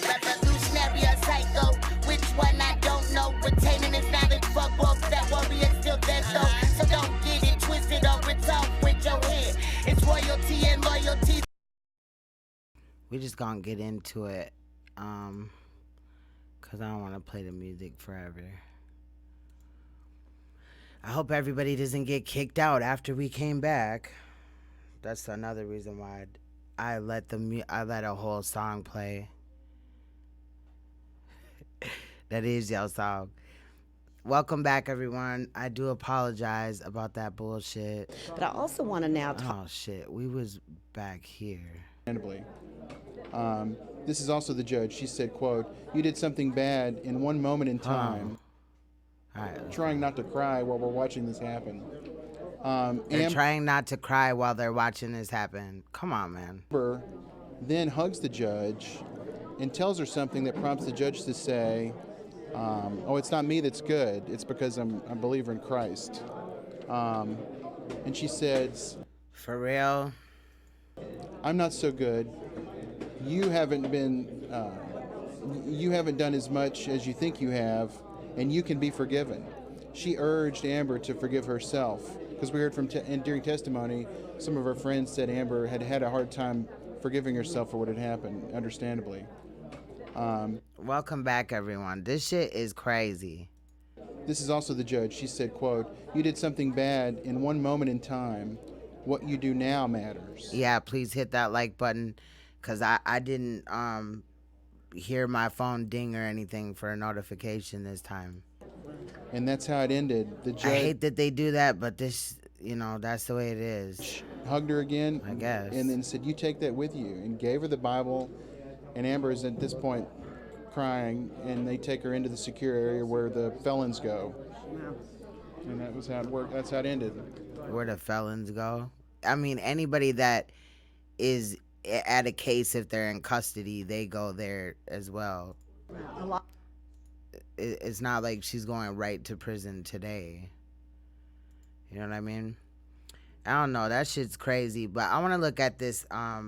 Revolutionary or psycho, which one I don't know. Retaining his knowledge, fuck both that warrior still dead though. So don't get it twisted or it's off with your head. It's royalty and loyalty. We just gonna get into it, cause I don't want to play the music forever. I hope everybody doesn't get kicked out after we came back. That's another reason why I let a whole song play. That is your song. Welcome back, everyone. I do apologize about that bullshit. But I also want to now talk. Oh shit, we was back here. This is also the judge. She said, quote, "You did something bad in one moment in time." All right. Trying not to cry while we're watching this happen. They're trying not to cry while they're watching this happen. Come on, man. Amber then hugs the judge and tells her something that prompts the judge to say, "Oh, it's not me that's good. It's because I'm a believer in Christ." And she says, "For real? I'm not so good. You haven't done as much as you think you have, and you can be forgiven." She urged Amber to forgive herself, because we heard from during testimony, some of her friends said Amber had had a hard time forgiving herself for what had happened, understandably. Welcome back, everyone. This shit is crazy. This is also the judge. She said, quote, "You did something bad in one moment in time. What you do now matters." Yeah, please hit that like button, because I didn't hear my phone ding or anything for a notification this time. And that's how it ended. The judge, I hate that they do that, but this, that's the way it is. Hugged her again, I guess, and then said, "You take that with you," and gave her the Bible. And Amber is at this point crying, and they take her into the secure area where the felons go. Wow. And that was how it worked. That's how it ended. Where the felons go? I mean, anybody that is at a case, if they're in custody, they go there as well. A lot. It's not like she's going right to prison today. You know what I mean? I don't know. That shit's crazy. But I want to look at this. I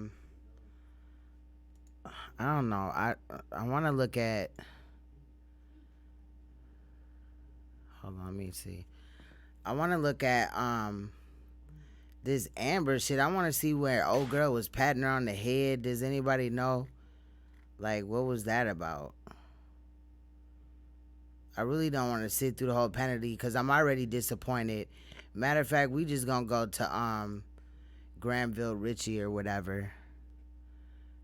don't know. I want to look at. Hold on. Let me see. I want to look at this Amber shit. I want to see where old girl was patting her on the head. Does anybody know? Like, what was that about? I really don't want to sit through the whole penalty because I'm already disappointed. Matter of fact, we just gonna go to GRANVILLE, RITCHIE or whatever,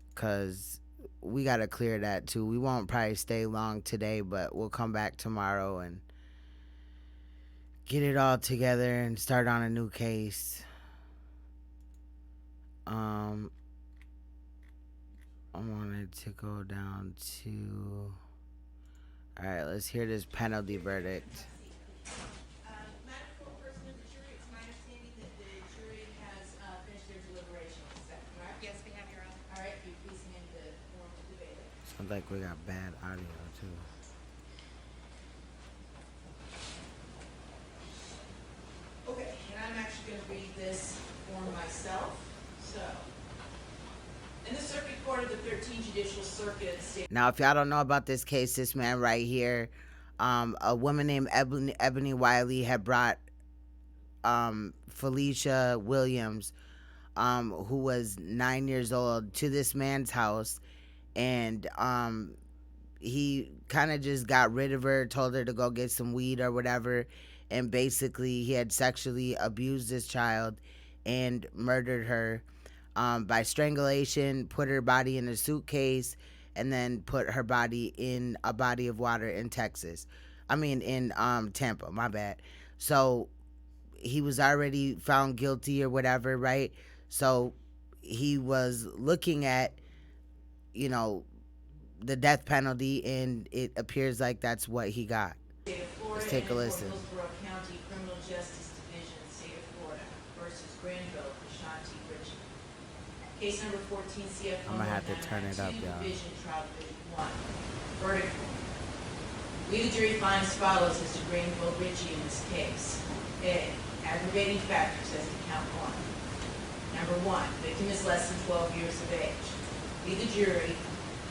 because we gotta clear that too. We won't probably stay long today, but we'll come back tomorrow and get it all together and start on a new case. I wanted to go down to... All right, let's hear this penalty verdict. Madam Person of the jury, it's my understanding that the jury has finished their deliberations. Is that correct? Yes, we have, Your Honor. All right, you please hand the form to the bailiff. Sounds like we got bad audio, too. Okay, and I'm actually going to read this form myself. So, in the Circuit Court of the 13th Judicial Circuit. Now, if y'all don't know about this case, this man right here, a woman named Ebony Wiley had brought Felicia Williams, who was 9 years old, to this man's house, and he kind of just got rid of her, told her to go get some weed or whatever, and basically he had sexually abused this child and murdered her by strangulation, put her body in a suitcase, and then put her body in a body of water in Texas. I mean, in Tampa, my bad. So he was already found guilty or whatever, right? So he was looking at, you know, the death penalty, and it appears like that's what he got. State of Florida Let's take a and listen. Hillsborough County Criminal Justice Division, State of Florida versus Granville, Ritchie. Case number 14 CF. I'm gonna have to turn it up, y'all. Division, Trial Division 1. Verdict. We, the jury, find as follows as to Granville Ritchie in this case. A. Aggravating factors as to count 1. Number 1, victim is less than 12 years of age. We, the jury,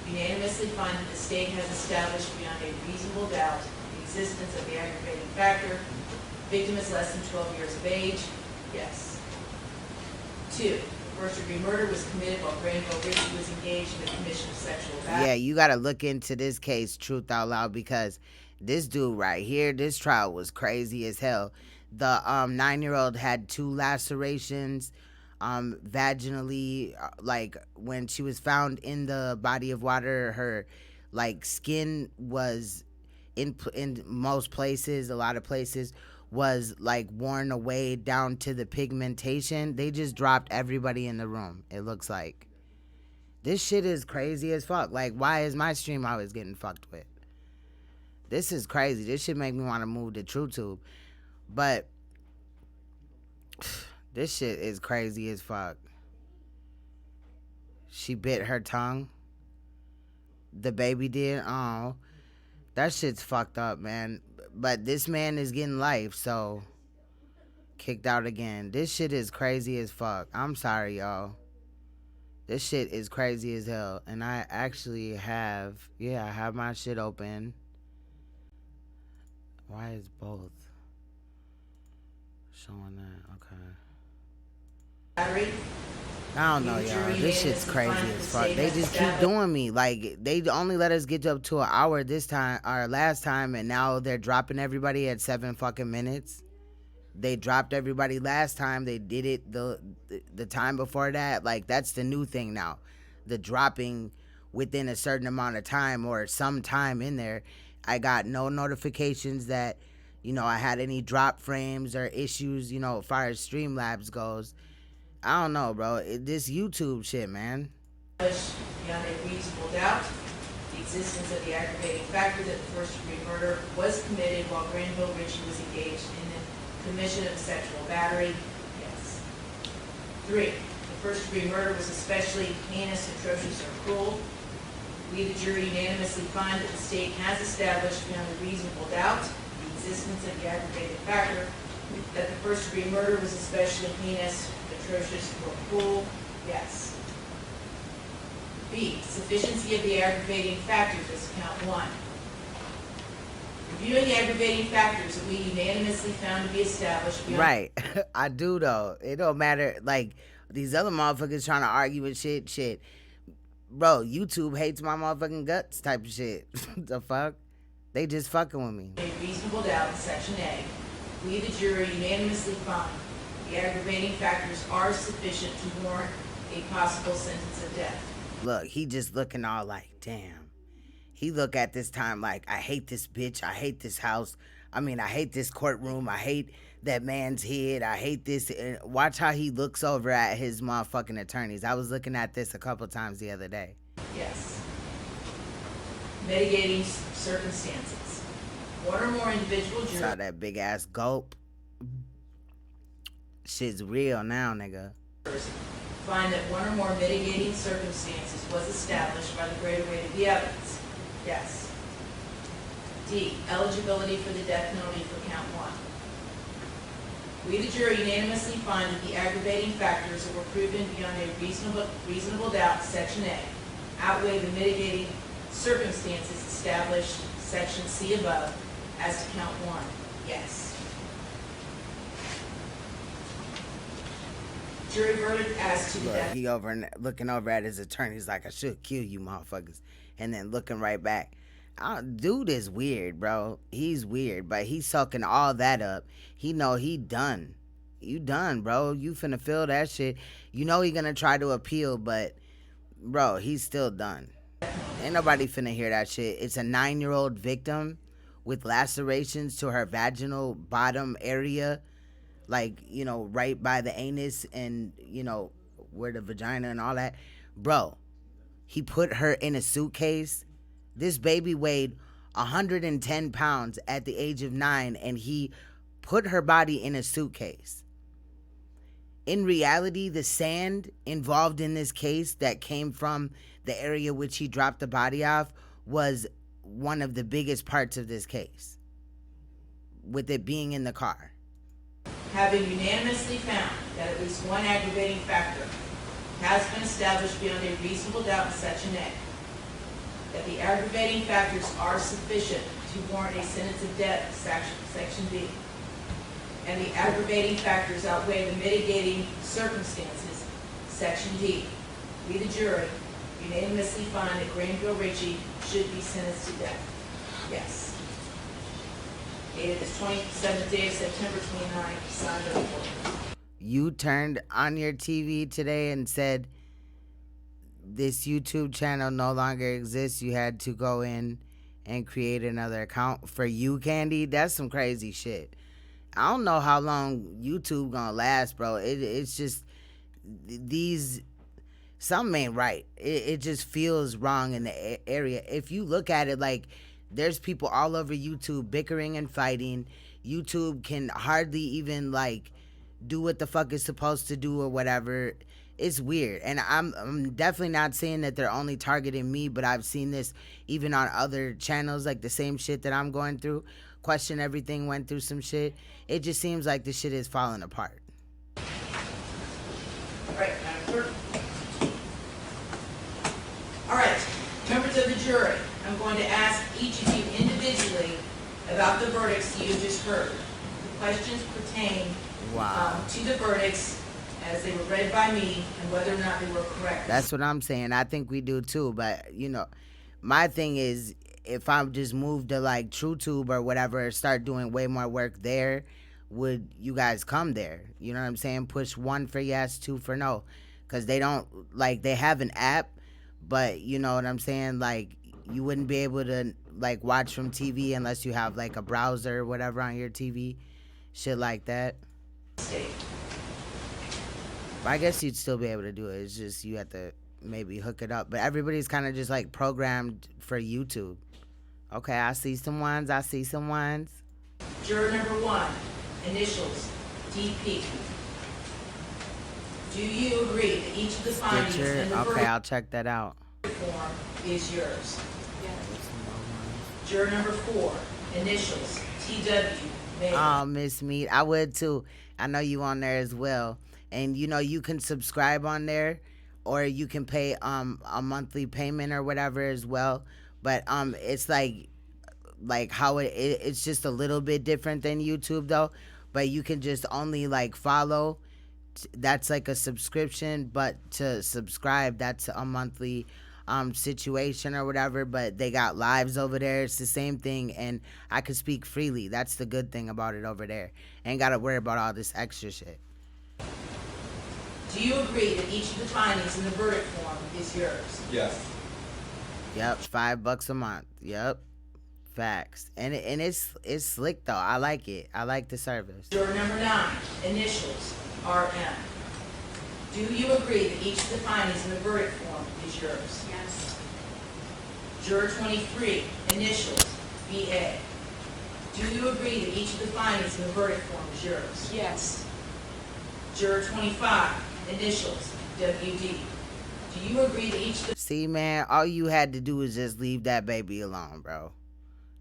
unanimously find that the state has established beyond a reasonable doubt the existence of the aggravating factor. Victim is less than 12 years of age. Yes. 2, first-degree murder was committed while Granville Ritchie was engaged in the commission of sexual battery. Yeah, you gotta look into this case, truth out loud, because this dude right here, this trial was crazy as hell. The 9-year-old had 2 lacerations vaginally, like when she was found in the body of water, her like skin was in most places, a lot of places, was like worn away down to the pigmentation. They just dropped everybody in the room, it looks like. This shit is crazy as fuck. Like, why is my stream always getting fucked with? This is crazy. This shit make me want to move to TrueTube. But this shit is crazy as fuck. She bit her tongue. The baby did. Oh, that shit's fucked up, man. But this man is getting life, so kicked out again. This shit is crazy as fuck. I'm sorry, y'all. This shit is crazy as hell. And I actually have, yeah, I have my shit open. Why is both showing that? Okay. Battery. I don't know, y'all. This shit's crazy as fuck. They just keep doing me. Like, they only let us get up to an hour this time, or last time, and now they're dropping everybody at 7 fucking minutes. They dropped everybody last time. They did it the time before that. Like, that's the new thing now. The dropping within a certain amount of time or some time in there. I got no notifications that, you know, I had any drop frames or issues, you know, as far as Streamlabs goes. I don't know, bro. This YouTube shit, man. Beyond a reasonable doubt, the existence of the aggravating factor that the first-degree murder was committed while Granville Ritchie was engaged in the commission of sexual battery. Yes. 3, the first-degree murder was especially heinous, atrocious, or cruel. We, the jury, unanimously find that the state has established beyond a reasonable doubt the existence of the aggravating factor, that the first-degree murder was especially heinous, atrocious, or cruel. Yes. B, sufficiency of the aggravating factors is count 1. Reviewing the aggravating factors that we unanimously found to be established beyond... Right. I do, though. It don't matter. Like, these other motherfuckers trying to argue with shit. Bro, YouTube hates my motherfucking guts type of shit. The fuck? They just fucking with me. A reasonable doubt in Section A. We, the jury, unanimously find the aggravating factors are sufficient to warrant a possible sentence of death. Look, he just looking all like, damn. He look at this time like, I hate this bitch. I hate this house. I mean, I hate this courtroom. I hate that man's head. I hate this. And watch how he looks over at his motherfucking attorneys. I was looking at this a couple times the other day. Yes. Mitigating circumstances. One or more individual jurors... Saw that big ass gulp. Shit's real now, nigga. Find that one or more mitigating circumstances was established by the greater weight of the evidence. Yes. D, eligibility for the death penalty for count 1. We, the jury, unanimously find that the aggravating factors that were proven beyond a reasonable doubt, Section A, outweigh the mitigating circumstances established, Section C above, as to count 1. Yes. Jury verdict as to the death. He over and looking over at his attorney. He's like, I should kill you motherfuckers. And then looking right back. Dude is weird, bro. He's weird, but he's sucking all that up. He know he done. You done, bro. You finna feel that shit. You know he gonna try to appeal, but bro, he's still done. Ain't nobody finna hear that shit. It's a 9-year-old victim with lacerations to her vaginal bottom area. like, you know, right by the anus and, you know, where the vagina and all that. Bro, he put her in a suitcase. This baby weighed 110 pounds at the age of 9, and he put her body in a suitcase. In reality, the sand involved in this case that came from the area which he dropped the body off was one of the biggest parts of this case, with it being in the car. Having unanimously found that at least one aggravating factor has been established beyond a reasonable doubt in Section A, that the aggravating factors are sufficient to warrant a sentence of death, Section B, and the aggravating factors outweigh the mitigating circumstances, Section D, we, the jury, unanimously find that Granville Ritchie should be sentenced to death. Yes. Dated this 27th day of September 29th, signed by the court. You turned on your TV today and said this YouTube channel no longer exists. You had to go in and create another account for you, Candy. That's some crazy shit. I don't know how long YouTube gonna last, bro. It's just these, something ain't right. It just feels wrong in the area. If you look at it, like, there's people all over YouTube bickering and fighting. YouTube can hardly even, like, do what the fuck it's supposed to do or whatever. It's weird. And I'm definitely not saying that they're only targeting me, but I've seen this even on other channels, like the same shit that I'm going through. Question Everything went through some shit. It just seems like the shit is falling apart. All right, Madam Clerk. All right, members of the jury, I'm going to ask each of you individually about the verdicts you just heard. The questions pertain to the verdicts as they were read by me and whether or not they were correct. That's what I'm saying. I think we do too, but, you know, my thing is, if I just move to, like, TrueTube or whatever, start doing way more work there, would you guys come there? You know what I'm saying? Push 1 for yes, 2 for no. Because they don't, like, they have an app, but, you know what I'm saying? Like, you wouldn't be able to, like, watch from TV unless you have, like, a browser or whatever on your TV. Shit like that. But I guess you'd still be able to do it. It's just you have to maybe hook it up. But everybody's kind of just, like, programmed for YouTube. Okay, I see some ones. Juror number 1, initials, DP. Do you agree that each of the findings in the Okay, I'll check that out. form is yours? Yes. Juror number 4, initials, TW. Oh, Miss Meat, I would too. I know you on there as well. And, you know, you can subscribe on there, or you can pay a monthly payment or whatever as well. But it's like how it's just a little bit different than YouTube though. But you can just only, like, follow. That's like a subscription, but to subscribe, that's a monthly situation or whatever. But they got lives over there. It's the same thing, and I can speak freely. That's the good thing about it over there. Ain't gotta worry about all this extra shit. Do you agree that each of the findings in the verdict form is yours? Yes. Yep, $5 a month. Yep, facts. And it's slick though. I like it. I like the service. Juror number 9, initials, RM. Do you agree that each of the findings in the verdict form is yours? Yes. Juror 23, initials, BA. Do you agree that each of the findings in the verdict form is yours? Yes. Juror 25, initials, WD. Do you agree that each of the... See, man, all you had to do is just leave that baby alone, bro.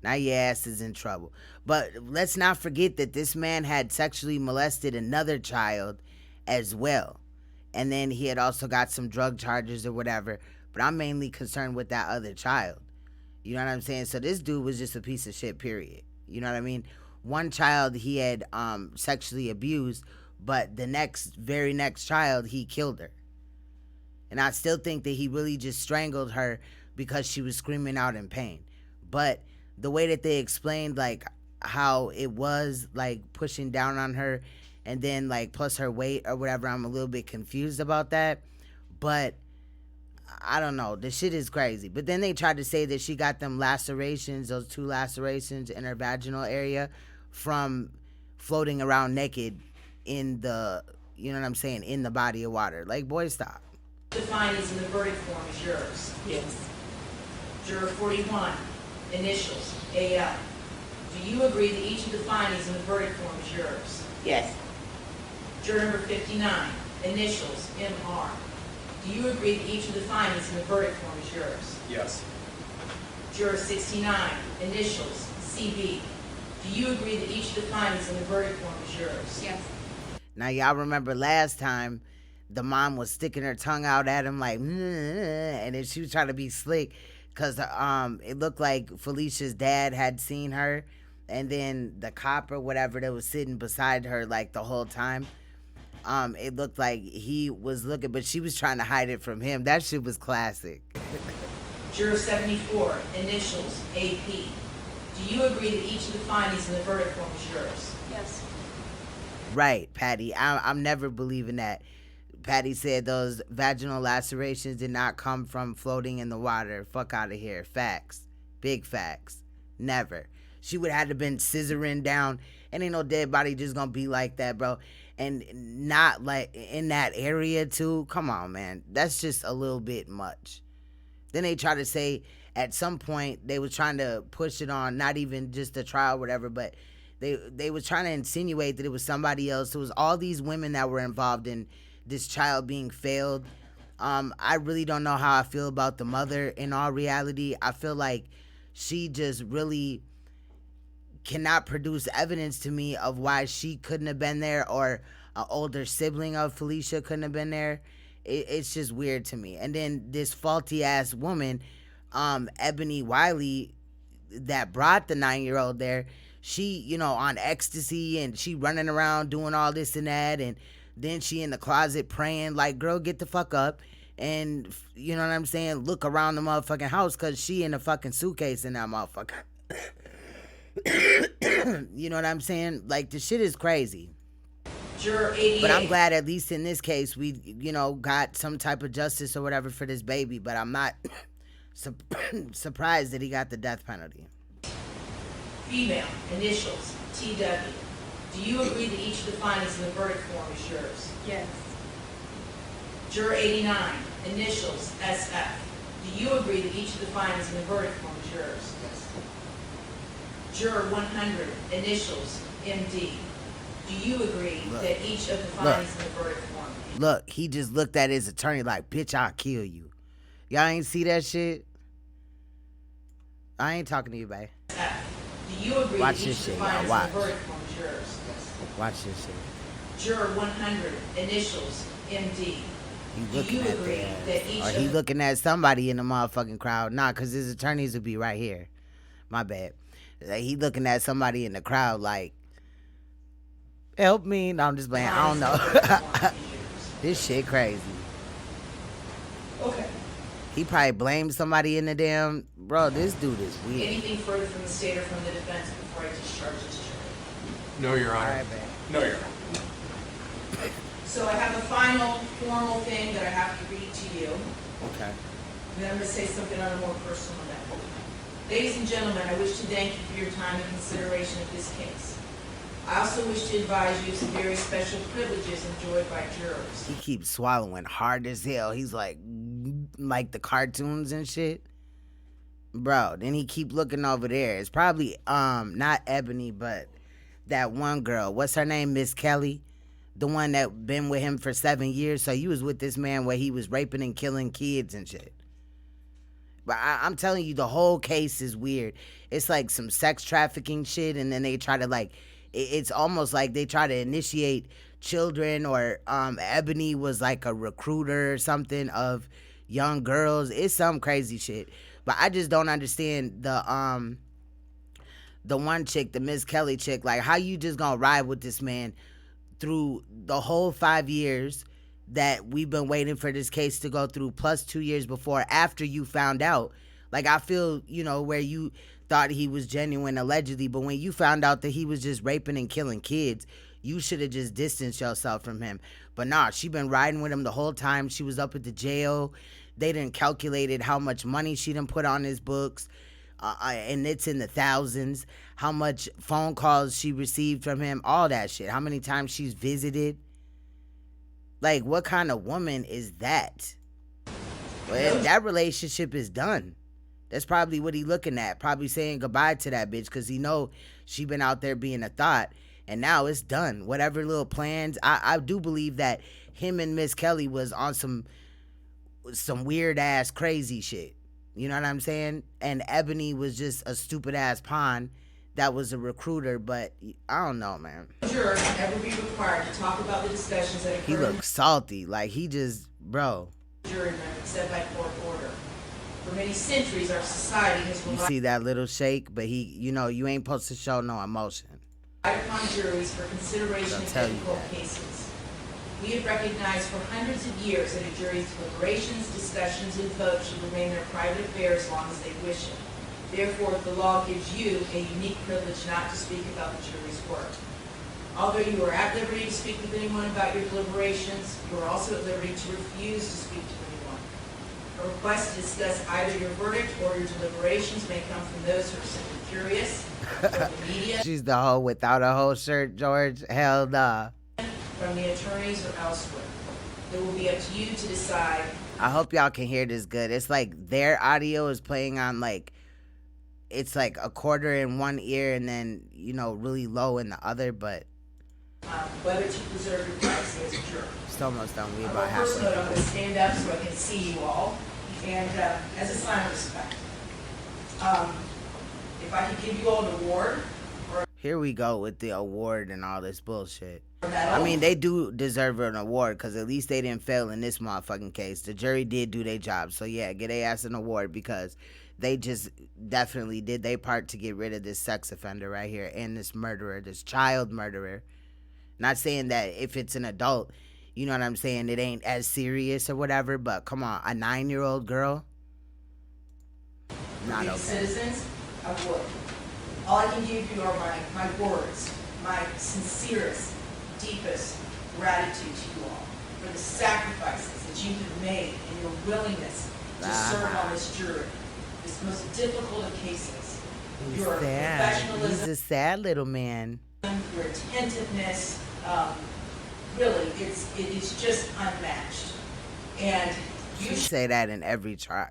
Now your ass is in trouble. But let's not forget that this man had sexually molested another child as well. And then he had also got some drug charges or whatever. But I'm mainly concerned with that other child. You know what I'm saying? So this dude was just a piece of shit, period. You know what I mean? One child he had sexually abused, but the very next child, he killed her. And I still think that he really just strangled her because she was screaming out in pain. But the way that they explained, like, how it was, like, pushing down on her and then, like, plus her weight or whatever, I'm a little bit confused about that. But I don't know. The shit is crazy. But then they tried to say that she got them lacerations, those 2 lacerations in her vaginal area from floating around naked in the, you know what I'm saying, in the body of water. Like, boy, stop. The findings in the verdict form is yours. Yes. Juror 41, initials, AL. Do you agree that each of the findings in the verdict form is yours? Yes. Juror number 59, initials, MR. Do you agree that each of the findings in the verdict form is yours? Yes. Juror 69, initials, CB. Do you agree that each of the findings in the verdict form is yours? Yes. Now, y'all remember last time the mom was sticking her tongue out at him like, and then she was trying to be slick because it looked like Felicia's dad had seen her, and then the cop or whatever that was sitting beside her like the whole time, it looked like he was looking, but she was trying to hide it from him. That shit was classic. Juror 74, initials, AP. Do you agree that each of the findings in the verdict form is yours? Yes. Right, Patty. I'm never believing that. Patty said those vaginal lacerations did not come from floating in the water. Fuck out of here. Facts. Big facts. Never. She would have had to been scissoring down, and ain't no dead body just gonna be like that, bro. And not like in that area too. Come on, man. That's just a little bit much. Then they try to say at some point they was trying to push it on, not even just the trial or whatever, but they was trying to insinuate that it was somebody else. It was all these women that were involved in this child being failed. I really don't know how I feel about the mother in all reality. I feel like she just really cannot produce evidence to me of why she couldn't have been there, or an older sibling of Felicia couldn't have been there. It's just weird to me. And then this faulty ass woman, Ebony Wiley, that brought the 9-year-old there, she, you know, on ecstasy, and she running around doing all this and that, and then she in the closet praying. Like, girl, get the fuck up and, you know what I'm saying, look around the motherfucking house, because she in a fucking suitcase in that motherfucker. You know what I'm saying? Like, the shit is crazy. Juror 88. But I'm glad at least in this case we, you know, got some type of justice or whatever for this baby. But I'm not surprised that he got the death penalty. Female, initials, TW. Do you agree that each of the findings in the verdict form is yours? Yes. Juror 89, initials, SF. Do you agree that each of the findings in the verdict form is yours? Yes. Juror 100, initials, MD. Do you agree that each of the findings in the verdict form? Look, he just looked at his attorney like, bitch, I'll kill you. Y'all ain't see that shit? I ain't talking to you, babe. Do you agree Watch that each this of the shit, y'all. findings Watch. in the verdict form is yours? Watch this shit. Juror 100, initials, MD. He Do looking you at agree that. that each Or of he the looking at somebody in the motherfucking crowd. Nah, because his attorneys would be right here. My bad. Like, he looking at somebody in the crowd like, help me. No, I'm just playing. I don't know. This shit crazy. Okay. He probably blamed somebody in the damn... Bro, this dude is weird. Anything further from the state or from the defense before I discharge this jury? No, Your All Honor. right, babe. No, Your Honor. So I have a final formal thing that I have to read to you. Okay. And then I'm going to say something on a more personal level. Ladies and gentlemen, I wish to thank you for your time and consideration of this case. I also wish to advise you of some very special privileges enjoyed by jurors. He keeps swallowing hard as hell. He's like the cartoons and shit. Bro, then he keep looking over there. It's probably not Ebony, but that one girl. What's her name? Miss Kelly. The one that been with him for 7 years. So you was with this man where he was raping and killing kids and shit. But I'm telling you, the whole case is weird. It's like some sex trafficking shit, and then they try to like, it's almost like they try to initiate children, or Ebony was like a recruiter or something of young girls. It's some crazy shit. But I just don't understand the one chick, the Miss Kelly chick, like how you just gonna ride with this man through the whole 5 years that we've been waiting for this case to go through, plus 2 years before, after you found out. Like, I feel, you know, where you thought he was genuine allegedly, but when you found out that he was just raping and killing kids, you should have just distanced yourself from him. But nah, she been riding with him the whole time. She was up at the jail. They done calculated how much money she done put on his books. and it's in the thousands. How much phone calls she received from him, all that shit. How many times she's visited. Like, what kind of woman is that? Well, that relationship is done. That's probably what he looking at. Probably saying goodbye to that bitch because he know she been out there being a thought. And now it's done. Whatever little plans. I do believe that him and Miss Kelly was on some weird ass crazy shit. You know what I'm saying? And Ebony was just a stupid ass pawn that was a recruiter. But I don't know, man. Juror ever be required to talk about the discussions that occurred. He looks salty. Like he just, bro. Jury member said by court order. For many centuries, our society has You see that little shake, but he, you know, you ain't supposed to show no emotion. upon juries for consideration of difficult cases. We have recognized for hundreds of years that a jury's deliberations, discussions, and votes should remain their private affair as long as they wish it. Therefore, the law gives you a unique privilege not to speak about the jury's work. Although you are at liberty to speak with anyone about your deliberations, you are also at liberty to refuse to speak to anyone. A request to discuss either your verdict or your deliberations may come from those who are simply curious, from the media. She's the hoe without a whole shirt, George. Hell nah. From the attorneys or elsewhere. It will be up to you to decide. I hope y'all can hear this good. It's like their audio is playing on like, it's like a quarter in one ear and then, you know, really low in the other, but Whether to preserve your privacy as a juror. it's almost done. We about First note, I'm halfway. going to stand up so I can see you all, and as a sign of respect, if I could give you all an award or Here we go with the award and all this bullshit. a medal. I mean, they do deserve an award because at least they didn't fail in this motherfucking case. The jury did do their job. So, yeah, get their ass an award because they just definitely did their part to get rid of this sex offender right here and this murderer, this child murderer. Not saying that if it's an adult, you know what I'm saying, it ain't as serious or whatever, but come on, a 9-year-old girl? Not Being okay. citizens, I would. All I can give you are my words, my sincerest, deepest gratitude to you all for the sacrifices that you have made and your willingness to serve on this jury. This most difficult of cases. He's Your sad. He's professionalism, a sad little man. your attentiveness, really, it is just unmatched. And you You say that in every trial.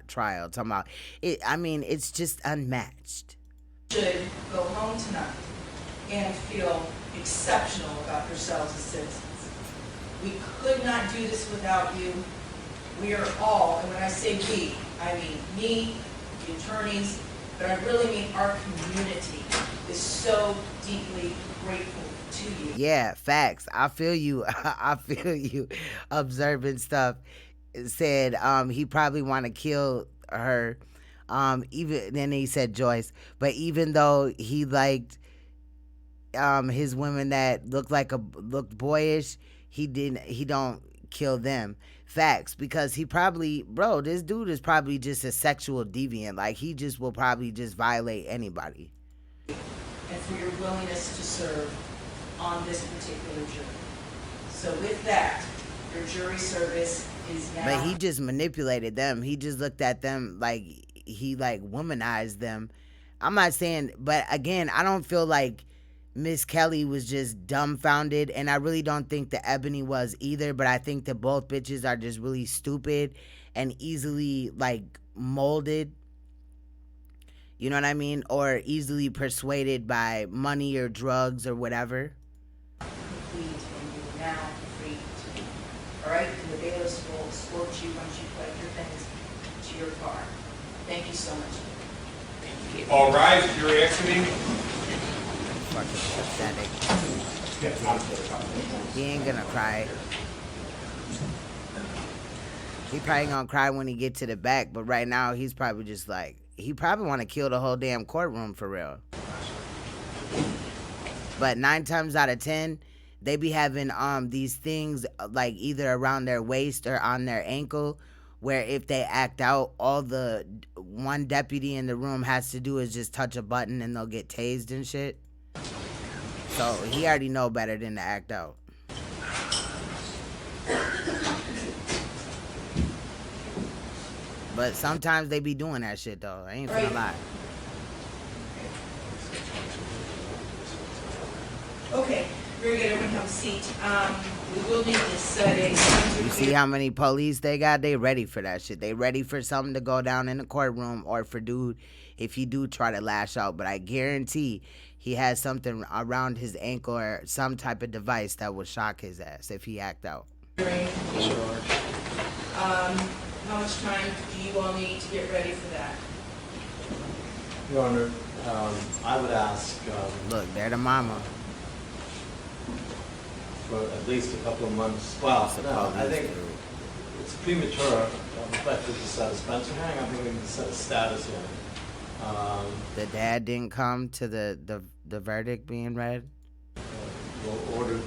Talking about it. I mean, it's just unmatched. should go home tonight and feel exceptional about yourselves as citizens. We could not do this without you. We are all, and when I say we, I mean me, the attorneys, but I really mean our community is so deeply grateful to you. Yeah, facts. I feel you. I feel you. Observing stuff. It said he probably want to kill her. Even then he said Joyce, but even though he liked his women that looked boyish, he don't kill them. Facts, because he probably, bro, this dude is probably just a sexual deviant. Like he just will probably just violate anybody. And for your willingness to serve on this particular jury. So with that, your jury service is now. But he just manipulated them. He just looked at them like he like womanized them. I'm not saying, but again, I don't feel like Miss Kelly was just dumbfounded, and I really don't think that Ebony was either, but I think that both bitches are just really stupid and easily like molded. You know what I mean? Or easily persuaded by money or drugs or whatever. Complete, and you are now free to leave. All right? And the bailiffs will escort you once you collect your things to your car. Thank you so much. All rise, jury exiting. Fucking pathetic. He ain't gonna cry. He probably gonna cry when he get to the back, but right now he's probably just like, he probably want to kill the whole damn courtroom for real. But 9 times out of 10, they be having these things like either around their waist or on their ankle, where if they act out, all the one deputy in the room has to do is just touch a button and they'll get tased and shit. So he already know better than to act out. But sometimes they be doing that shit though. I ain't gonna lie. Okay, very good, everyone have a seat. We will need to set a. You see how many police they got? They ready for that shit. They ready for something to go down in the courtroom, or for dude if he do try to lash out. But I guarantee he has something around his ankle or some type of device that will shock his ass if he act out. How much time do you all need to get ready for that? Your Honor, I would ask Look, they're the mama. for at least a couple of months. Well, no, I think it's premature, effective to set a Spencer hearing. I think we need to set a status hearing. The dad didn't come to the verdict being read. We'll order,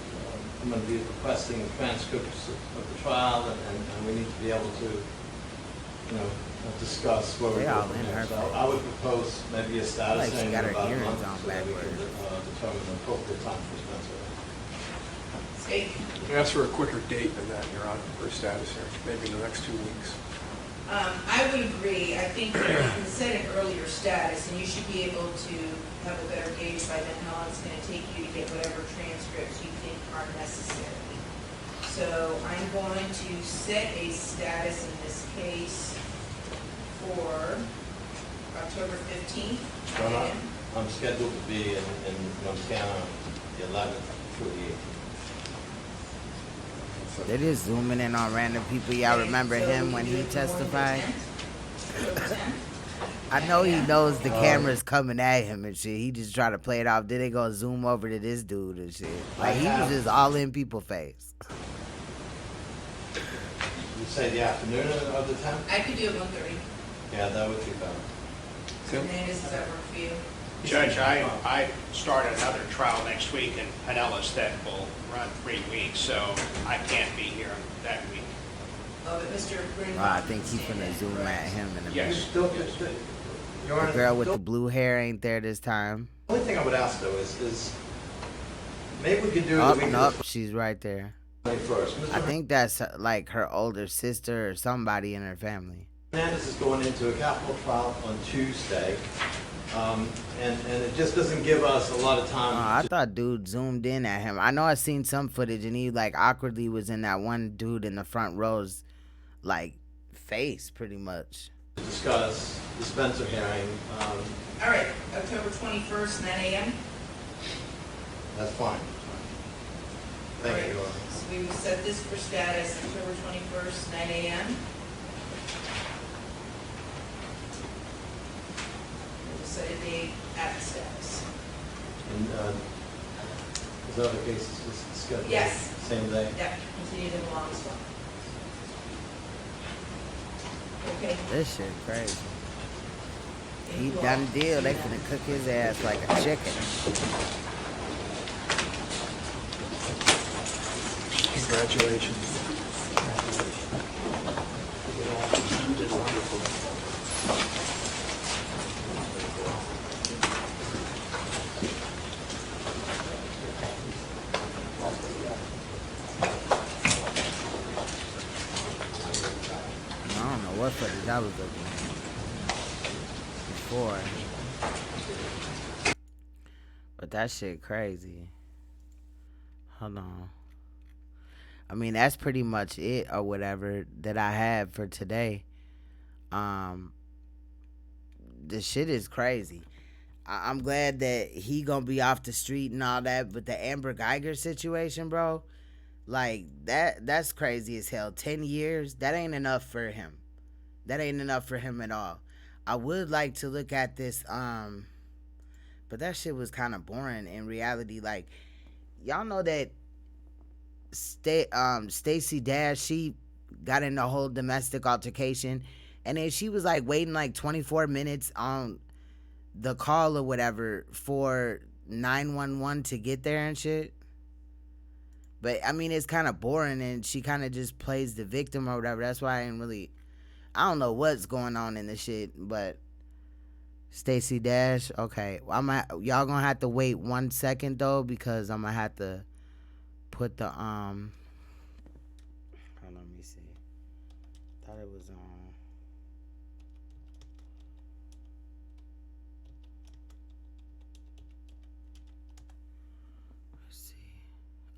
I'm going to be requesting transcripts of the trial, and we need to be able to, discuss where we're all going from in there. her So face. I would propose maybe a status Like she hearing got in her about a earrings month on so that we can backwards. determine the appropriate time for Spencer. State. Ask for a quicker date than that, Your Honor, for a status hearing, maybe in the next 2 weeks. I would agree. I think that you can set an earlier status, and you should be able to have a better gauge by then how long it's going to take you to get whatever transcripts you think are necessary. So I'm going to set a status in this case for October 15th. I'm scheduled to be in Montana the 11th through the 18th. They just zooming in on random people. Y'all remember him when he testified? I know he knows the camera's coming at him and shit. He just try to play it off. Then they go zoom over to this dude and shit. Like, he was just all in people's face. You say the afternoon of the 10th? I could do it 1:30. Yeah, that would be better. Hernandez, does that work for you? Judge, I start another trial next week in Pinellas that will run 3 weeks, so I can't be here that week. Oh, but Mr. Greenwald. I think he's gonna zoom at him in a minute. Yes. The girl with the blue hair ain't there this time. The only thing I would ask though is maybe we could do Oh, the week nope, of she's right there. the 21st. I think that's like her older sister or somebody in her family. Hernandez is going into a capital trial on Tuesday, and it just doesn't give us a lot of time. I thought dude zoomed in at him. I know I seen some footage and he like awkwardly was in that one dude in the front row's like face pretty much. To discuss the Spencer hearing. All right, October 21st, 9 a.m. That's fine. Thank you, Your Honor. So we will set this for status, October 21st, 9 a.m. We'll set a date at the status. And is that the case is scheduled? Yes. Same day? Yeah, continue them along as well. Okay. This shit crazy. Thank He you all. done deal. They finna cook his ass like a chicken. Congratulations. You did wonderful. I don't know what footage I was looking at before. But that shit crazy. Hold on. I mean, that's pretty much it or whatever that I have for today. The shit is crazy. I'm glad that he gonna be off the street and all that, but the Amber Geiger situation, bro, like that's crazy as hell. 10 years, that ain't enough for him. That ain't enough for him at all. I would like to look at this, but that shit was kind of boring in reality. Like, y'all know that Stacey Dash, she got in a whole domestic altercation, and then she was like waiting like 24 minutes on the call or whatever for 911 to get there and shit. But I mean, it's kind of boring, and she kind of just plays the victim or whatever. That's why I don't know what's going on in this shit. But Stacey Dash, okay, y'all gonna have to wait 1 second though, because I'm gonna have to put the hold on, let me see. Thought it was let's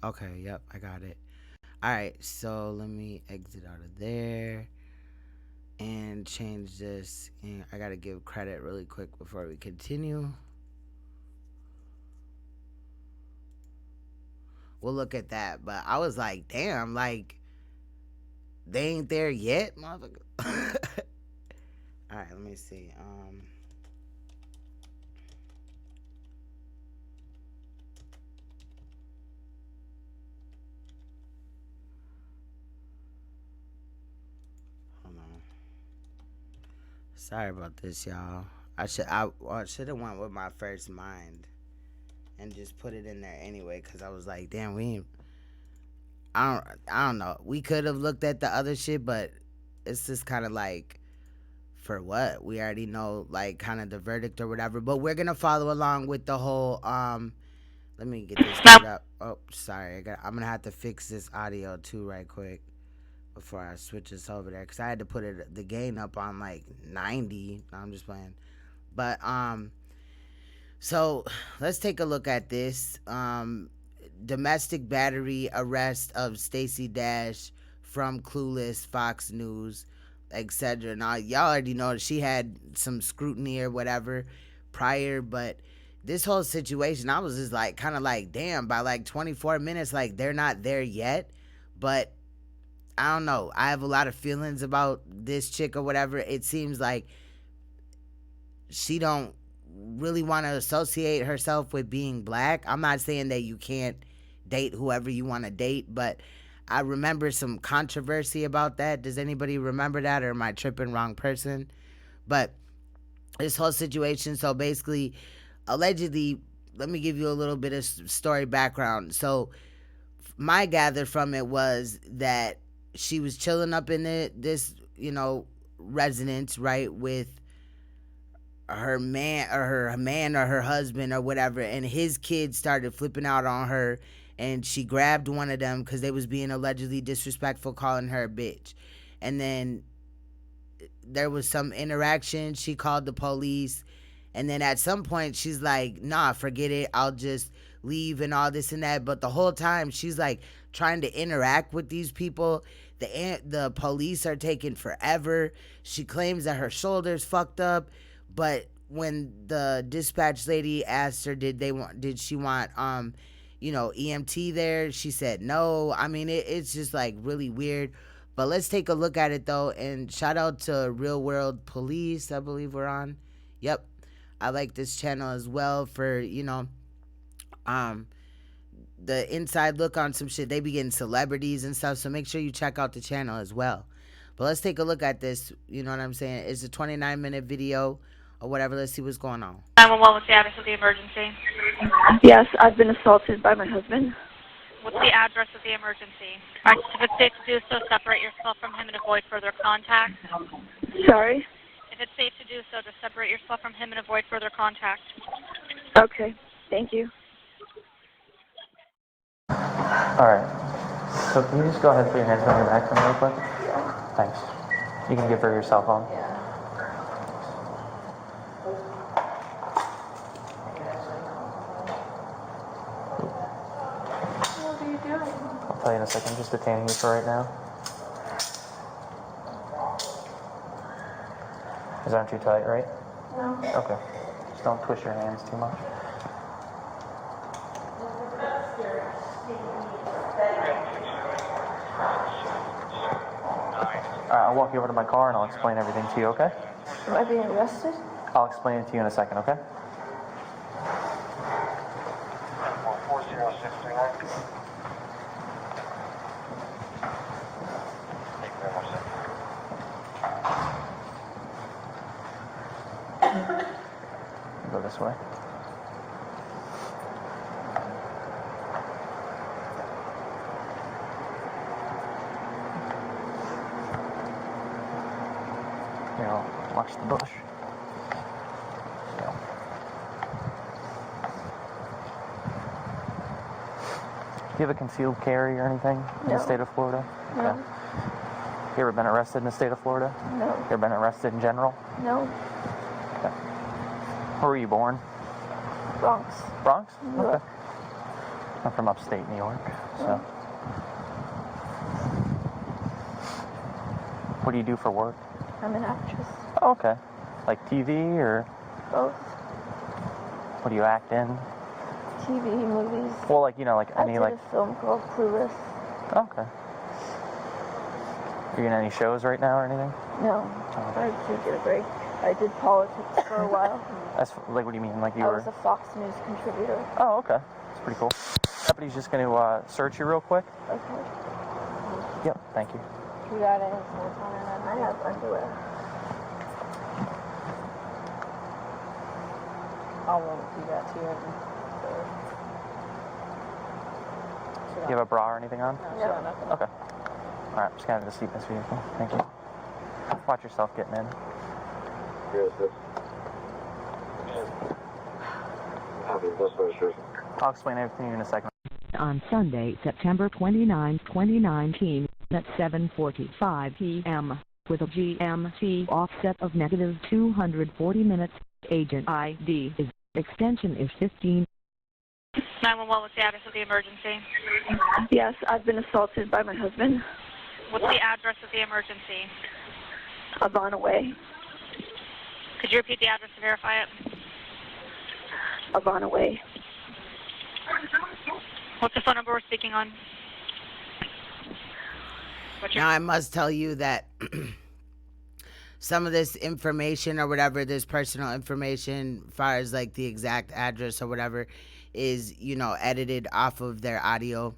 Okay, yep, I got it. All right, so let me exit out of there and change this. And I gotta give credit really quick before we continue. We'll look at that, but I was like, damn, like they ain't there yet, motherfucker. All right, let me see. Hold on. Sorry about this, y'all. I should have went with my first mind and just put it in there anyway, cause I was like, damn, I don't know. We could have looked at the other shit, but it's just kind of like, for what? We already know, like, kind of the verdict or whatever. But we're gonna follow along with the whole. Let me get this screwed up. Oh, sorry. I'm gonna have to fix this audio too, right quick, before I switch this over there, cause I had to put the gain up on like 90. No, I'm just playing. But so let's take a look at this. Domestic battery arrest of Stacey Dash from Clueless, Fox News, etc. Now y'all already know that she had some scrutiny or whatever prior, but this whole situation, I was just like, kind of like, damn, by like 24 minutes, like they're not there yet. But I don't know. I have a lot of feelings about this chick or whatever. It seems like she don't really want to associate herself with being black. I'm not saying that you can't date whoever you want to date, but I remember some controversy about that. Does anybody remember that, or am I tripping wrong person? But this whole situation, so basically, allegedly, let me give you a little bit of story background. So my gather from it was that she was chilling up in this residence, right, with her man or her husband or whatever, and his kids started flipping out on her, and she grabbed one of them because they was being allegedly disrespectful, calling her a bitch. And then there was some interaction. She called the police, and then at some point she's like, nah, forget it, I'll just leave and all this and that. But the whole time she's like trying to interact with these people. The police are taking forever. She claims that her shoulder's fucked up, but when the dispatch lady asked her did she want EMT there, she said no. I mean, it's just like really weird. But let's take a look at it though, and shout out to Real World Police, I believe we're on. Yep, I like this channel as well for the inside look on some shit. They be getting celebrities and stuff, so make sure you check out the channel as well. But let's take a look at this. You know what I'm saying? It's a 29-minute video or whatever. Let's see what's going on. 911, what's the address of the emergency? Yes, I've been assaulted by my husband. What's the address of the emergency? If it's safe to do so, separate yourself from him and avoid further contact. Sorry? If it's safe to do so, just separate yourself from him and avoid further contact. Okay, thank you. Alright, so can you just go ahead and put your hands behind your back for me real quick? Yeah. Thanks. You can give her your cell phone. Yeah. What are you doing? I'll tell you in a second. I'm just detaining you for right now. These aren't too tight, right? No. Okay. Just don't twist your hands too much. Alright, I'll walk you over to my car and I'll explain everything to you, okay? Am I being arrested? I'll explain it to you in a second, okay? Go this way. Here, I'll watch the bush. Yeah. Do you have a concealed carry or anything in the state of Florida? No. Okay. You ever been arrested in the state of Florida? No. You ever been arrested in general? No. Where were you born? Bronx. Bronx? New York. Okay. I'm from upstate New York, so. What do you do for work? I'm an actress. Oh, okay. Like TV or? Both. What do you act in? TV, movies. Well, like, you know, like any, I did a film called Clueless. Okay. Are you in any shows right now or anything? No, I took a break. I did politics for a while. That's, like, what do you mean? Like you I were? was a Fox News contributor. Oh, okay. That's pretty cool. Deputy's just going to search you real quick. Okay. Yep, thank you. You got any shorts on or nothing? I have underwear. I won't do that to you. Do you have a bra or anything on? No, nothing. Okay. All right, just going to seat in this vehicle. Thank you. Watch yourself getting in. I'll explain everything to you in a second. On Sunday, September 29, 2019, at 7:45 p.m., with a GMT offset of negative 240 minutes, agent ID is extension is 15. 911, what's the address of the emergency? Yes, I've been assaulted by my husband. What's the address of the emergency? Avon Way. Could you repeat the address to verify it? Avon Way. What's the phone number we're speaking on? Now, I must tell you that some of this information or whatever, this personal information, as far as like the exact address or whatever, is, you know, edited off of their audio,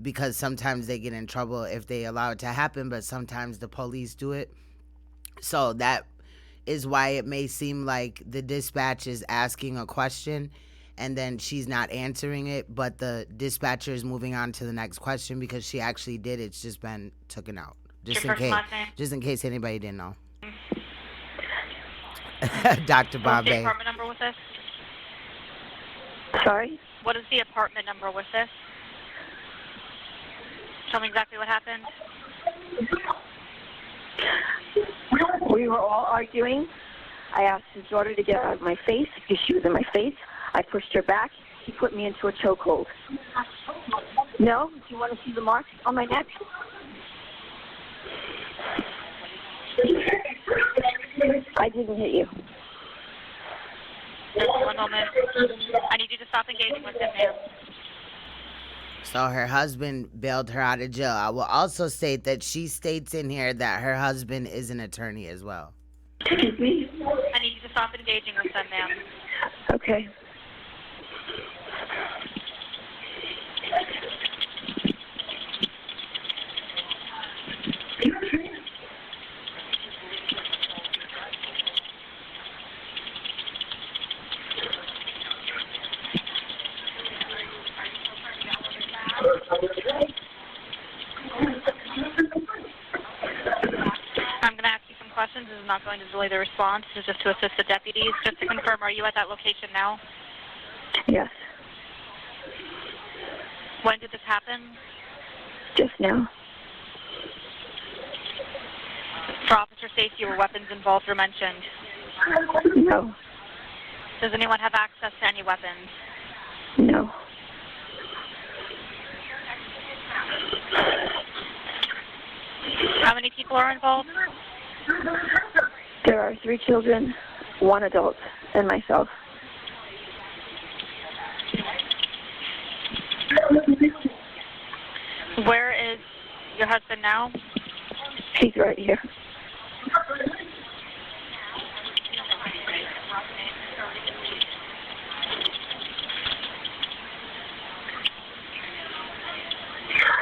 because sometimes they get in trouble if they allow it to happen, but sometimes the police do it. So that is why it may seem like the dispatch is asking a question and then she's not answering it, but the dispatcher is moving on to the next question because she actually did. It's just been taken out. Just in case anybody didn't know. Dr. Bombay. What's the apartment number with this? Sorry? What is the apartment number with this? Tell me exactly what happened. We were all arguing. I asked his daughter to get out of my face because she was in my face. I pushed her back. He put me into a chokehold. No? Do you want to see the marks on my neck? I didn't hit you. Just 1 moment. I need you to stop engaging with him, ma'am. So her husband bailed her out of jail. I will also state that she states in here that her husband is an attorney as well. Excuse me? I need you to stop engaging with them, ma'am. Okay. I'm going to ask you some questions. This is not going to delay the response. This is just to assist the deputies. Just to confirm, are you at that location now? Yes. When did this happen? Just now. For officer safety, were weapons involved or mentioned? No. Does anyone have access to any weapons? No. How many people are involved? There are 3 children, 1 adult, and myself. Where is your husband now? He's right here.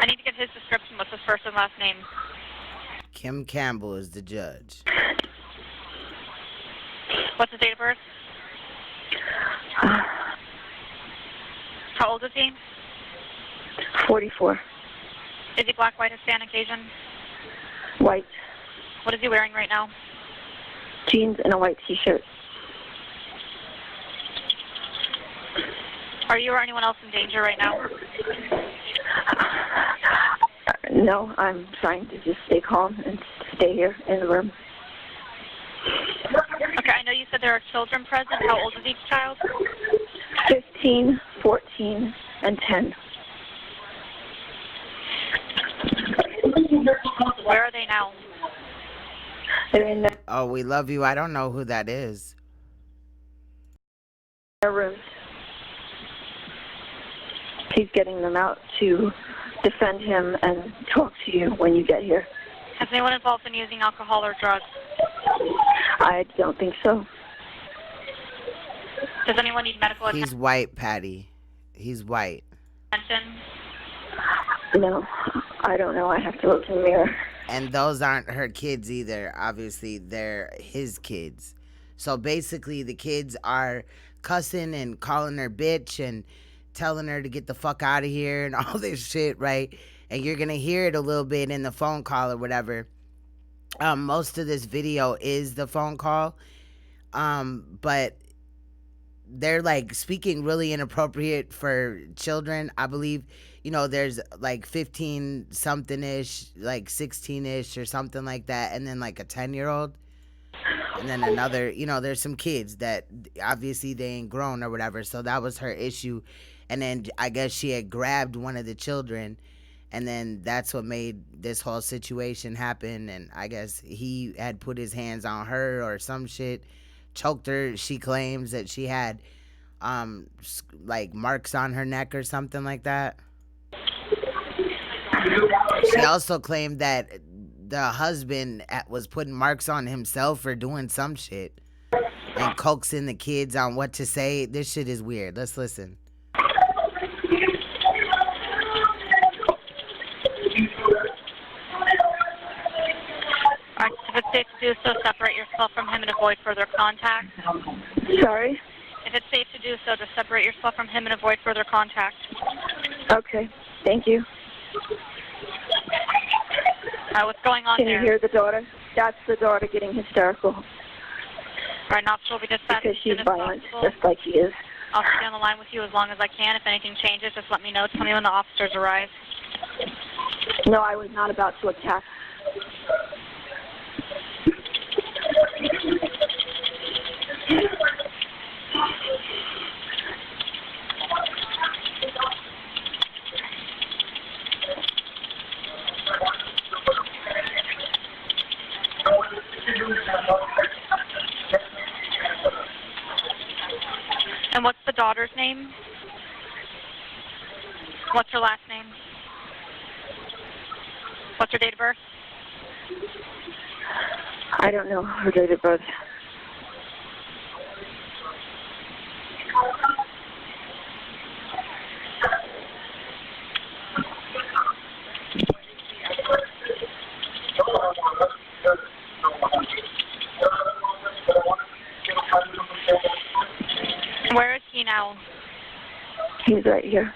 I need to get his description. What's his first and last name? Kim Campbell is the judge. What's his date of birth? How old is he? 44. Is he black, white, Hispanic, Asian? White. What is he wearing right now? Jeans and a white t-shirt. Are you or anyone else in danger right now? No, I'm trying to just stay calm and stay here in the room. Okay, I know you said there are children present. How old is each child? 15, 14, and 10. Where are they now? They're in Oh, we love you. I don't know who that is. their rooms. He's getting them out to defend him and talk to you when you get here. Has anyone involved in using alcohol or drugs? I don't think so. Does anyone need medical attention? He's white, Patty. He's white. No, I don't know. I have to look in the mirror. And those aren't her kids either. Obviously, they're his kids. So basically, the kids are cussing and calling her bitch and telling her to get the fuck out of here and all this shit, right? And you're going to hear it a little bit in the phone call or whatever. Most of this video is the phone call. But they're like speaking really inappropriate for children. I believe, you know, there's like 15 something ish, like 16 ish or something like that. And then like a 10-year-old. And then another, you know, there's some kids that obviously they ain't grown or whatever. So that was her issue. And then I guess she had grabbed one of the children. And then that's what made this whole situation happen. And I guess he had put his hands on her or some shit. Choked her. She claims that she had like marks on her neck or something like that. She also claimed that the husband was putting marks on himself for doing some shit and coaxing the kids on what to say. This shit is weird. Let's listen. Alright, if it's safe to do so, separate yourself from him and avoid further contact. Sorry? If it's safe to do so, just separate yourself from him and avoid further contact. Okay, thank you. What's going on Can there? you hear the daughter? That's the daughter getting hysterical. Alright, an officer will be dispatched Because she's as soon as violent, possible. just like he is. I'll stay on the line with you as long as I can. If anything changes, just let me know. Tell me when the officers arrive. No, I was not about to attack. And what's the daughter's name? What's her last name? What's her date of birth? I don't know her date of birth. Where is he now? He's right here.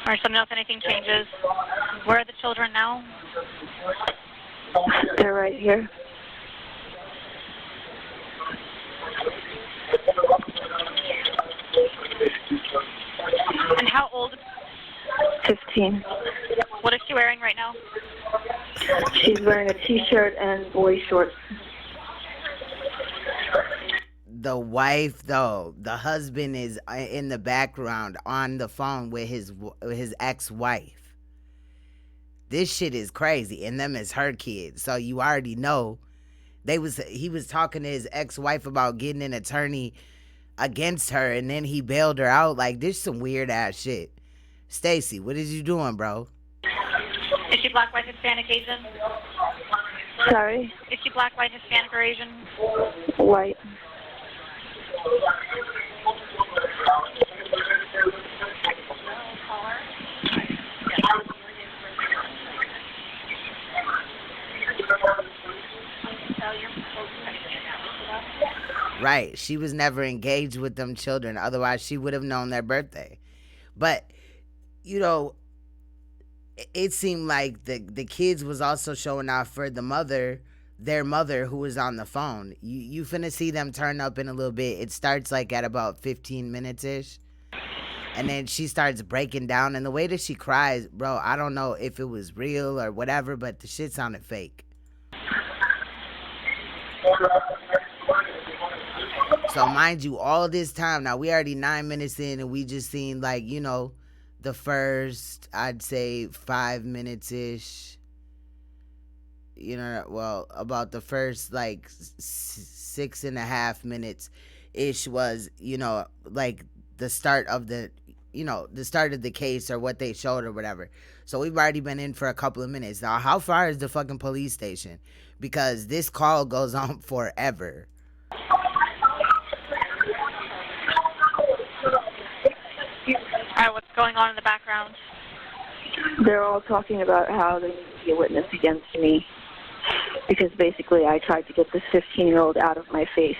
All right, so know if anything changes. Where are the children now? They're right here. And how old? 15. What is she wearing right now? She's wearing a t-shirt and boy shorts. The wife, though, the husband is in the background on the phone with his ex-wife. This shit is crazy, and them is her kids. So you already know he was talking to his ex-wife about getting an attorney against her, and then he bailed her out. Like, this is some weird ass shit. Stacy, what is you doing, bro? Is she black, white, Hispanic, Asian? Sorry? Is she black, white, Hispanic, or Asian? White. Right. She was never engaged with them children. Otherwise, she would have known their birthday. But, you know, it seemed like the kids was also showing off for the mother, their mother, who was on the phone. You finna see them turn up in a little bit. It starts like at about 15 minutes-ish. And then she starts breaking down, and the way that she cries, bro, I don't know if it was real or whatever, but the shit sounded fake. So mind you, all this time, now we already 9 minutes in, and we just seen, like, you know, the first, I'd say 5 minutes-ish. You know, well, about the first, like, 6.5 minutes-ish was, you know, like, the start of the, you know, the start of the case or what they showed or whatever. So we've already been in for a couple of minutes. Now, how far is the fucking police station? Because this call goes on forever. Alright, what's going on in the background? They're all talking about how they need to be a witness against me because basically I tried to get this 15-year-old out of my face.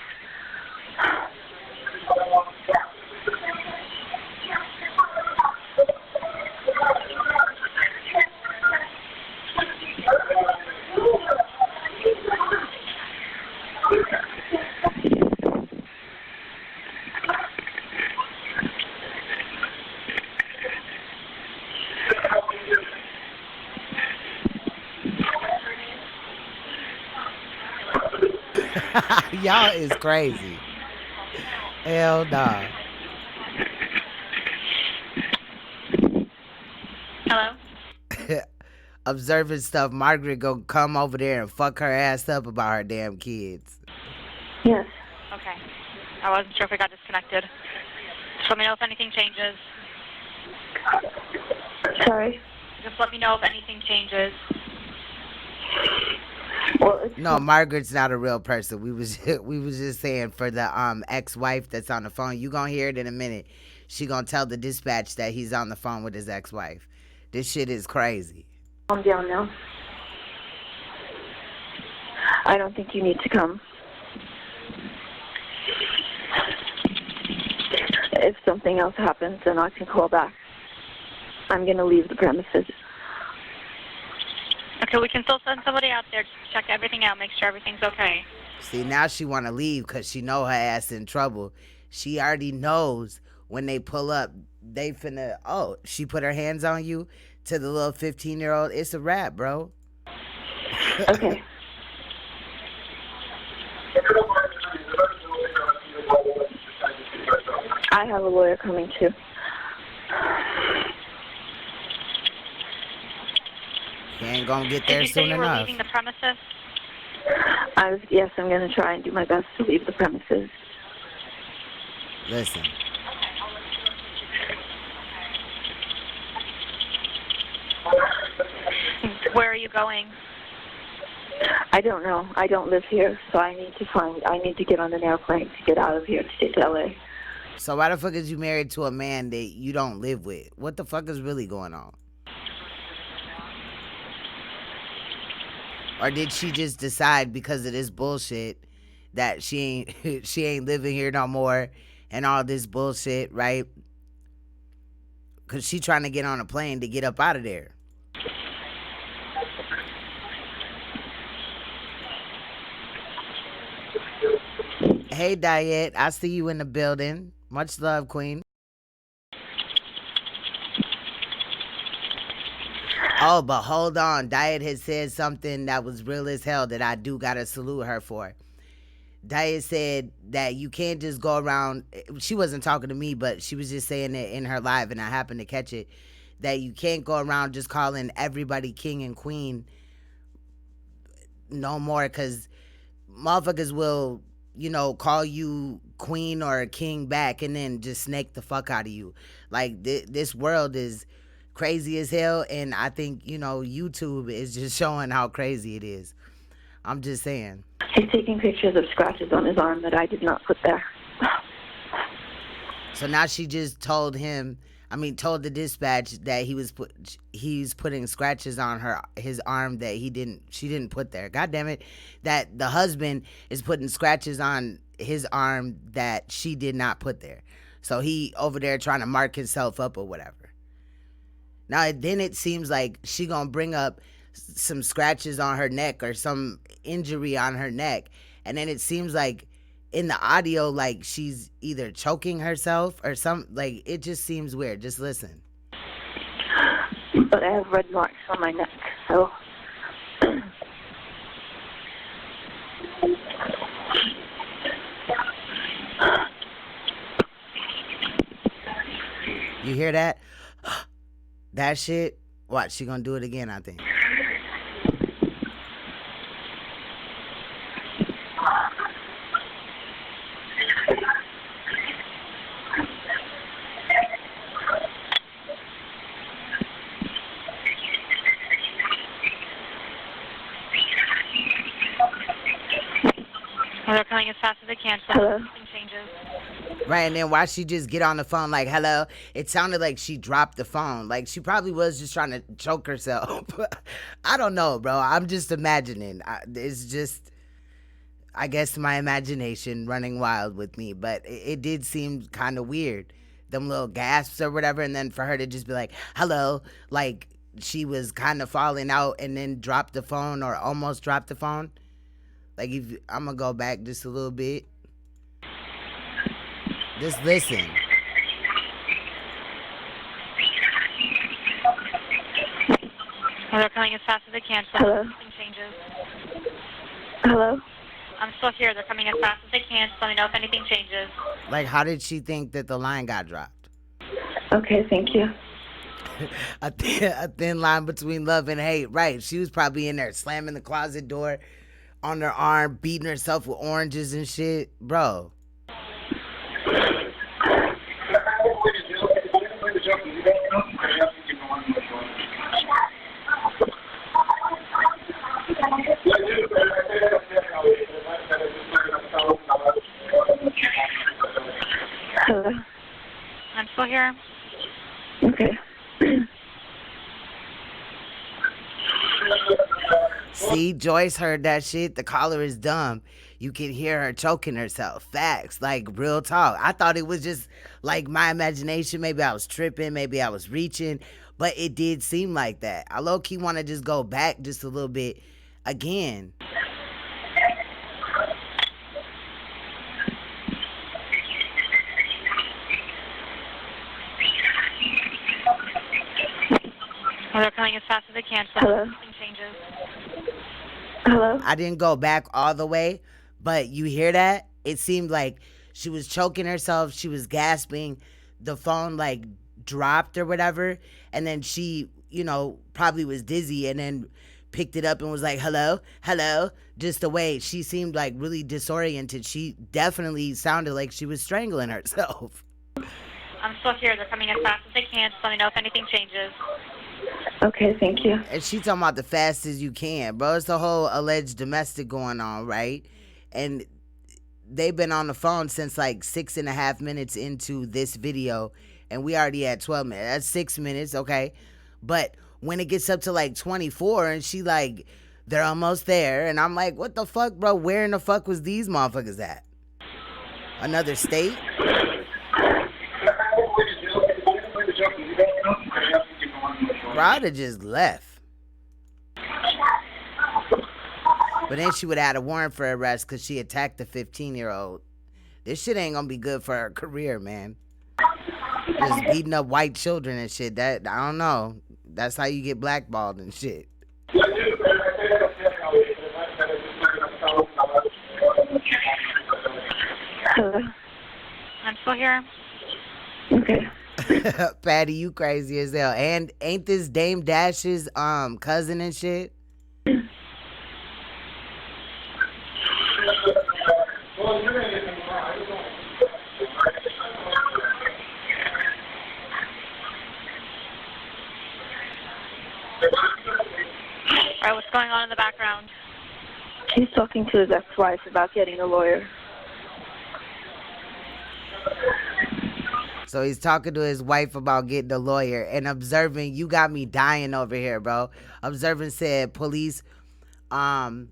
Y'all is crazy. Hell nah. Hello? Observing stuff, Margaret gonna come over there and fuck her ass up about her damn kids. Yes. Okay. I wasn't sure if we got disconnected. Just let me know if anything changes. Sorry? Just let me know if anything changes. Well, no, Margaret's not a real person. We was just saying for the ex-wife that's on the phone. You gonna hear it in a minute. She gonna tell the dispatch that he's on the phone with his ex-wife. This shit is crazy. Calm down now. I don't think you need to come. If something else happens, then I can call back. I'm gonna leave the premises. Okay, we can still send somebody out there to check everything out, make sure everything's okay. See, now she want to leave because she know her ass in trouble. She already knows when they pull up, they finna, oh, she put her hands on you to the little 15-year-old. It's a wrap, bro. Okay. I have a lawyer coming too. He ain't gonna get there Did you say soon you were enough. leaving the premises? Yes, I'm going to try and do my best to leave the premises. Listen. Where are you going? I don't know. I don't live here, so I need to get on an airplane to get out of here to get to LA. So why the fuck is you married to a man that you don't live with? What the fuck is really going on? Or did she just decide because of this bullshit that she ain't living here no more and all this bullshit, right? Because she trying to get on a plane to get up out of there. Hey, Diet, I see you in the building. Much love, Queen. Oh, but hold on. Diet has said something that was real as hell that I do gotta salute her for. Diet said that you can't just go around. She wasn't talking to me, but she was just saying it in her live, and I happened to catch it. That you can't go around just calling everybody king and queen no more, because motherfuckers will, you know, call you queen or king back and then just snake the fuck out of you. Like, this world is crazy as hell, and I think, you know, YouTube is just showing how crazy it is. I'm just saying. He's taking pictures of scratches on his arm that I did not put there. So now she just told told the dispatch that he's putting scratches on his arm that she didn't put there. God damn it. That the husband is putting scratches on his arm that she did not put there. So he over there trying to mark himself up or whatever. Now, then it seems like she gonna bring up some scratches on her neck or some injury on her neck. And then it seems like in the audio, like she's either choking herself or something. Like, it just seems weird. Just listen. But I have red marks on my neck, so. You hear that? That shit? Watch, she gonna do it again, I think. Well, they're coming as fast as they can, so nothing changes. Right, and then why she just get on the phone like, hello? It sounded like she dropped the phone. Like, she probably was just trying to choke herself. I don't know, bro. I'm just imagining. It's just, I guess, my imagination running wild with me. But it did seem kind of weird. Them little gasps or whatever, and then for her to just be like, hello, like she was kind of falling out and then dropped the phone or almost dropped the phone. Like, if I'm going to go back just a little bit. Just listen. Well, they're coming as fast as they can, so nothing changes. Hello? I'm still here. They're coming as fast as they can, so let me know if anything changes. Like, how did she think that the line got dropped? Okay, thank you. A thin line between love and hate. Right. She was probably in there slamming the closet door on her arm, beating herself with oranges and shit. Bro. Hello? I'm still here. Okay. See, Joyce heard that shit. The caller is dumb. You can hear her choking herself. Facts. Like, real talk. I thought it was just like my imagination. Maybe I was tripping. Maybe I was reaching. But it did seem like that. I low-key want to just go back just a little bit again. Well, they're coming as fast as they can, so nothing changes. Hello? I didn't go back all the way, but you hear that? It seemed like she was choking herself. She was gasping. The phone, like, dropped or whatever. And then she, you know, probably was dizzy and then picked it up and was like, hello, hello. Just the way she seemed, like, really disoriented. She definitely sounded like she was strangling herself. I'm still here. They're coming as fast as they can, so let me know if anything changes. Okay, thank you. And she talking about the fast as you can, bro. It's the whole alleged domestic going on, right? And they've been on the phone since like 6.5 minutes into this video, and we already at 12 minutes. That's 6 minutes, okay? But when it gets up to like 24, and she like, they're almost there, and I'm like, what the fuck, bro? Where in the fuck was these motherfuckers at? Another state? Bro, I'd have just left. But then she would have had a warrant for arrest because she attacked the 15-year-old. This shit ain't gonna be good for her career, man. Just beating up white children and shit. That, I don't know. That's how you get blackballed and shit. Hello? I'm still here. Okay. Patty, you crazy as hell. And ain't this Dame Dash's cousin and shit? All right, what's going on in the background? He's talking to his ex-wife about getting a lawyer. So he's talking to his wife about getting a lawyer, and Observing, you got me dying over here, bro. Observing said police, oh,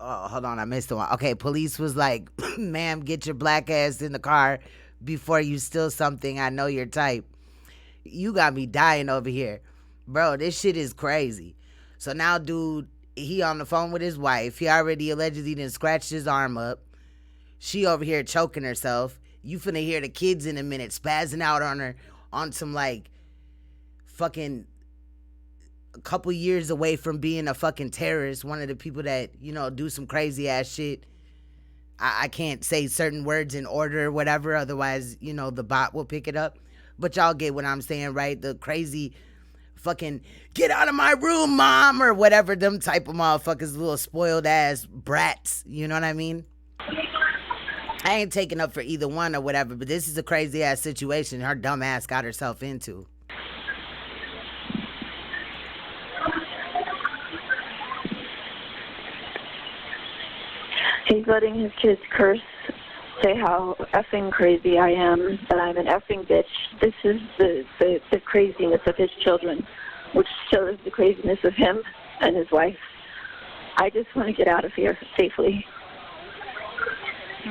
hold on, I missed the one. Okay, police was like, ma'am, get your black ass in the car before you steal something. I know your type. You got me dying over here. Bro, this shit is crazy. So now dude He on the phone with his wife. He already allegedly done scratched his arm up. She over here choking herself. You finna hear the kids in a minute spazzing out on her on some like fucking a couple years away from being a fucking terrorist. One of the people that, you know, do some crazy ass shit. I can't say certain words in order or whatever. Otherwise, you know, the bot will pick it up. But y'all get what I'm saying, right? The crazy fucking get out of my room, mom, or whatever, them type of motherfuckers, little spoiled ass brats. You know what I mean? I ain't taking up for either one or whatever, but this is a crazy ass situation her dumb ass got herself into. He's letting his kids curse, say how effing crazy I am, that I'm an effing bitch. This is the craziness of his children, which shows the craziness of him and his wife. I just want to get out of here safely.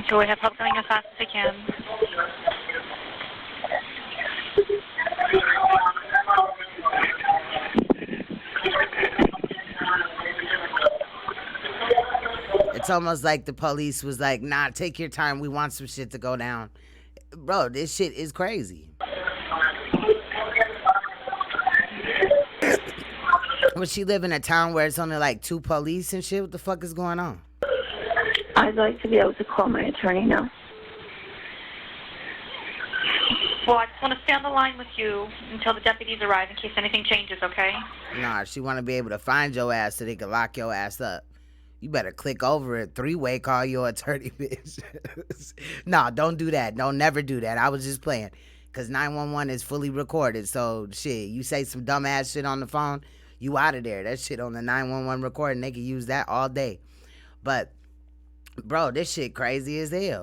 So we have help coming as fast as we can. It's almost like the police was like, nah, take your time. We want some shit to go down. Bro, this shit is crazy. Would she live in a town where it's only like 2 police and shit? What the fuck is going on? I'd like to be able to call my attorney now. Well, I just want to stay on the line with you until the deputies arrive in case anything changes, okay? Nah, she want to be able to find your ass so they can lock your ass up. You better click over it, 3-way call your attorney, bitch. Nah, don't do that. Don't never do that. I was just playing. Because 911 is fully recorded. So, shit, you say some dumbass shit on the phone, you out of there. That shit on the 911 recording, they can use that all day. But, bro, this shit crazy as hell.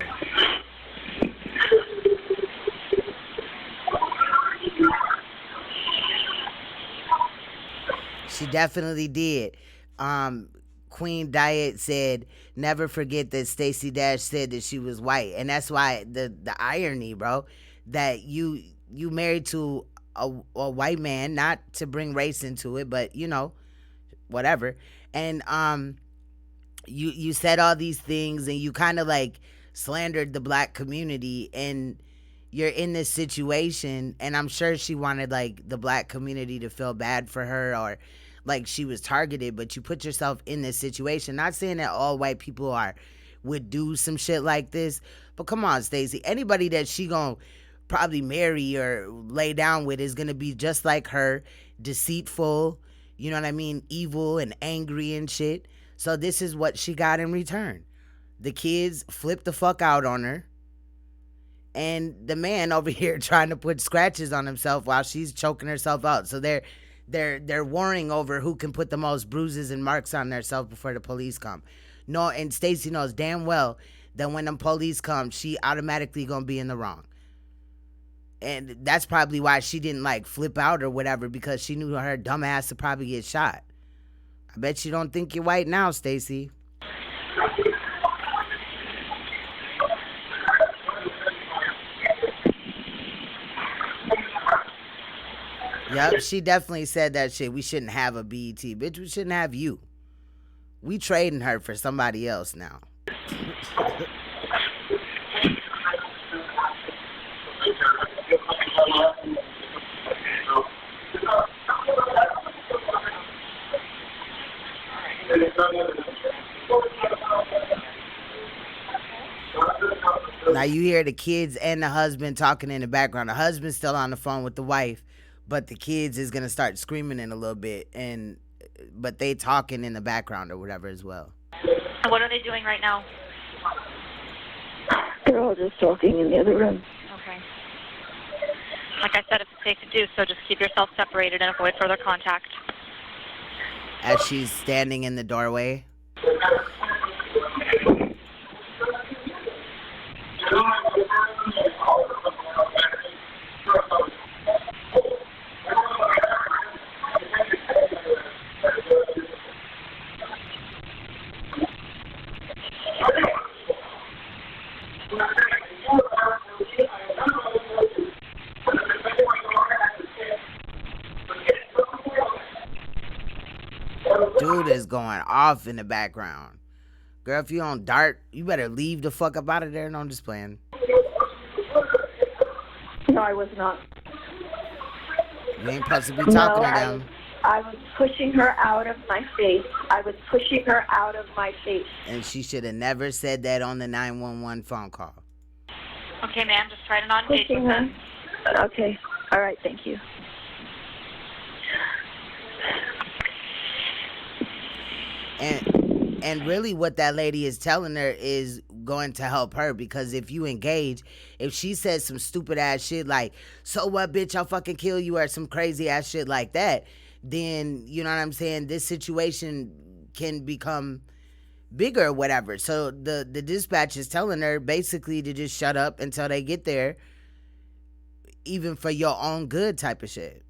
She definitely did. Queen Diet said, never forget that Stacey Dash said that she was white. And that's why the irony, bro, that you married to a white man, not to bring race into it, but, you know, whatever. And you said all these things and you kind of like slandered the black community, and you're in this situation, and I'm sure she wanted like the black community to feel bad for her or like she was targeted, but you put yourself in this situation. Not saying that all white people would do some shit like this, but come on, Stacey. Anybody that she gonna probably marry or lay down with is gonna be just like her, deceitful, you know what I mean, evil and angry and shit. So this is what she got in return. The kids flipped the fuck out on her, and the man over here trying to put scratches on himself while she's choking herself out. So they're warring over who can put the most bruises and marks on themselves before the police come. No, and Stacey knows damn well that when them police come, she automatically gonna be in the wrong. And that's probably why she didn't like flip out or whatever, because she knew her dumb ass would probably get shot. I bet you don't think you're white now, Stacey. Yep, she definitely said that shit. We shouldn't have a BET. Bitch, we shouldn't have you. We trading her for somebody else now. Now you hear the kids and the husband talking in the background. The husband's still on the phone with the wife, but the kids is gonna start screaming in a little bit, but they talking in the background or whatever as well. And what are they doing right now? They're all just talking in the other room. Okay. Like I said, if it's safe to do so, just keep yourself separated and avoid further contact. As she's standing in the doorway. Dude just going off in the background. Girl, if you don't dart, you better leave the fuck up out of there. No, I'm just playing. No, I was not. You ain't supposed to be talking to them. I was pushing her out of my face. I was pushing her out of my face. And she should have never said that on the 911 phone call. Okay, ma'am, just try to not engage with them. Okay. All right, thank you. And really what that lady is telling her is going to help her, because if you engage, if she says some stupid ass shit like, so what, bitch, I'll fucking kill you, or some crazy ass shit like that, then, you know what I'm saying, this situation can become bigger or whatever. So the dispatch is telling her basically to just shut up until they get there, even for your own good type of shit.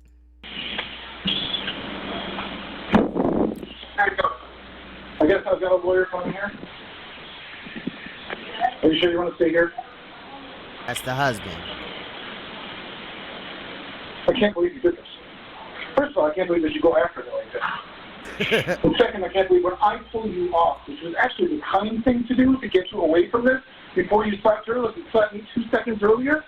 I guess I've got a lawyer phone here. Are you sure you want to stay here? That's the husband. I can't believe you did this. First of all, I can't believe that you go after her like that. And second, I can't believe when I pull you off, which was actually the kind thing to do to get you away from this, before you slapped her, like you slapped me 2 seconds earlier.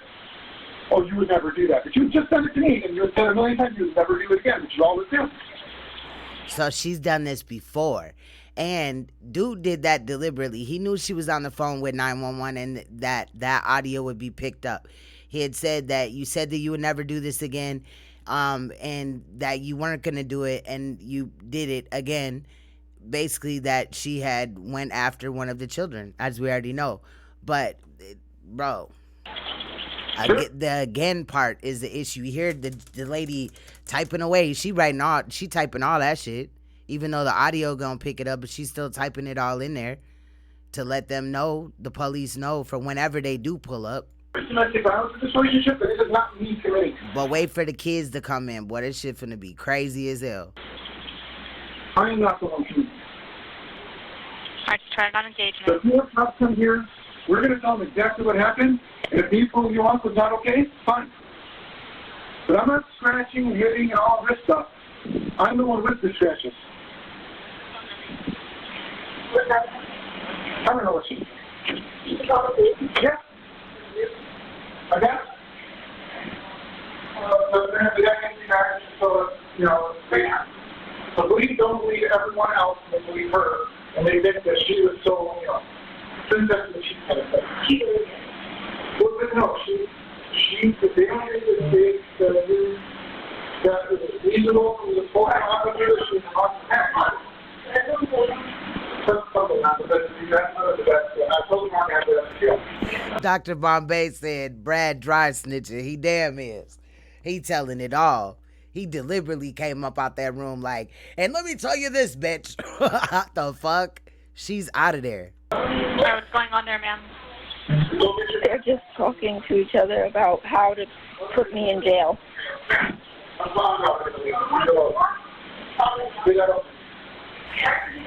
Oh, you would never do that. But you just done it to me, and you had said a million times you would never do it again, which you always do. So she's done this before. And dude did that deliberately. He knew she was on the phone with 911 and that audio would be picked up. He had said that you said that you would never do this again, and that you weren't going to do it, and you did it again. Basically that she had went after one of the children, as we already know. But, bro, the again part is the issue. You hear the lady typing away. She typing all that shit. Even though the audio gonna pick it up, but she's still typing it all in there to let them know, the police know, for whenever they do pull up. Domestic violence in this relationship, but this is not me committing. But wait for the kids to come in. Boy, this shit finna be crazy as hell. I am not the one committing. Alright, just try to not engage So me. if you have cops come here, we're going to tell them exactly what happened, and if me pulling you off was not okay, fine. But I'm not scratching and hitting and all this stuff. I'm the one with the scratches. I don't know what she is. Yeah. Okay? So they're going to be that anti-vax, so, you know, so believe, don't believe everyone else, and believe her. And they think that she was so, you know, that's what she kind of said. Well, but no, they don't think that it was reasonable from the full officer, she was not Dr. Bombay said Brad dry snitching. He damn is. He telling it all. He deliberately came up out that room like, and let me tell you this, bitch. What the fuck? She's out of there. What's going on there, ma'am? They're just talking to each other about how to put me in jail.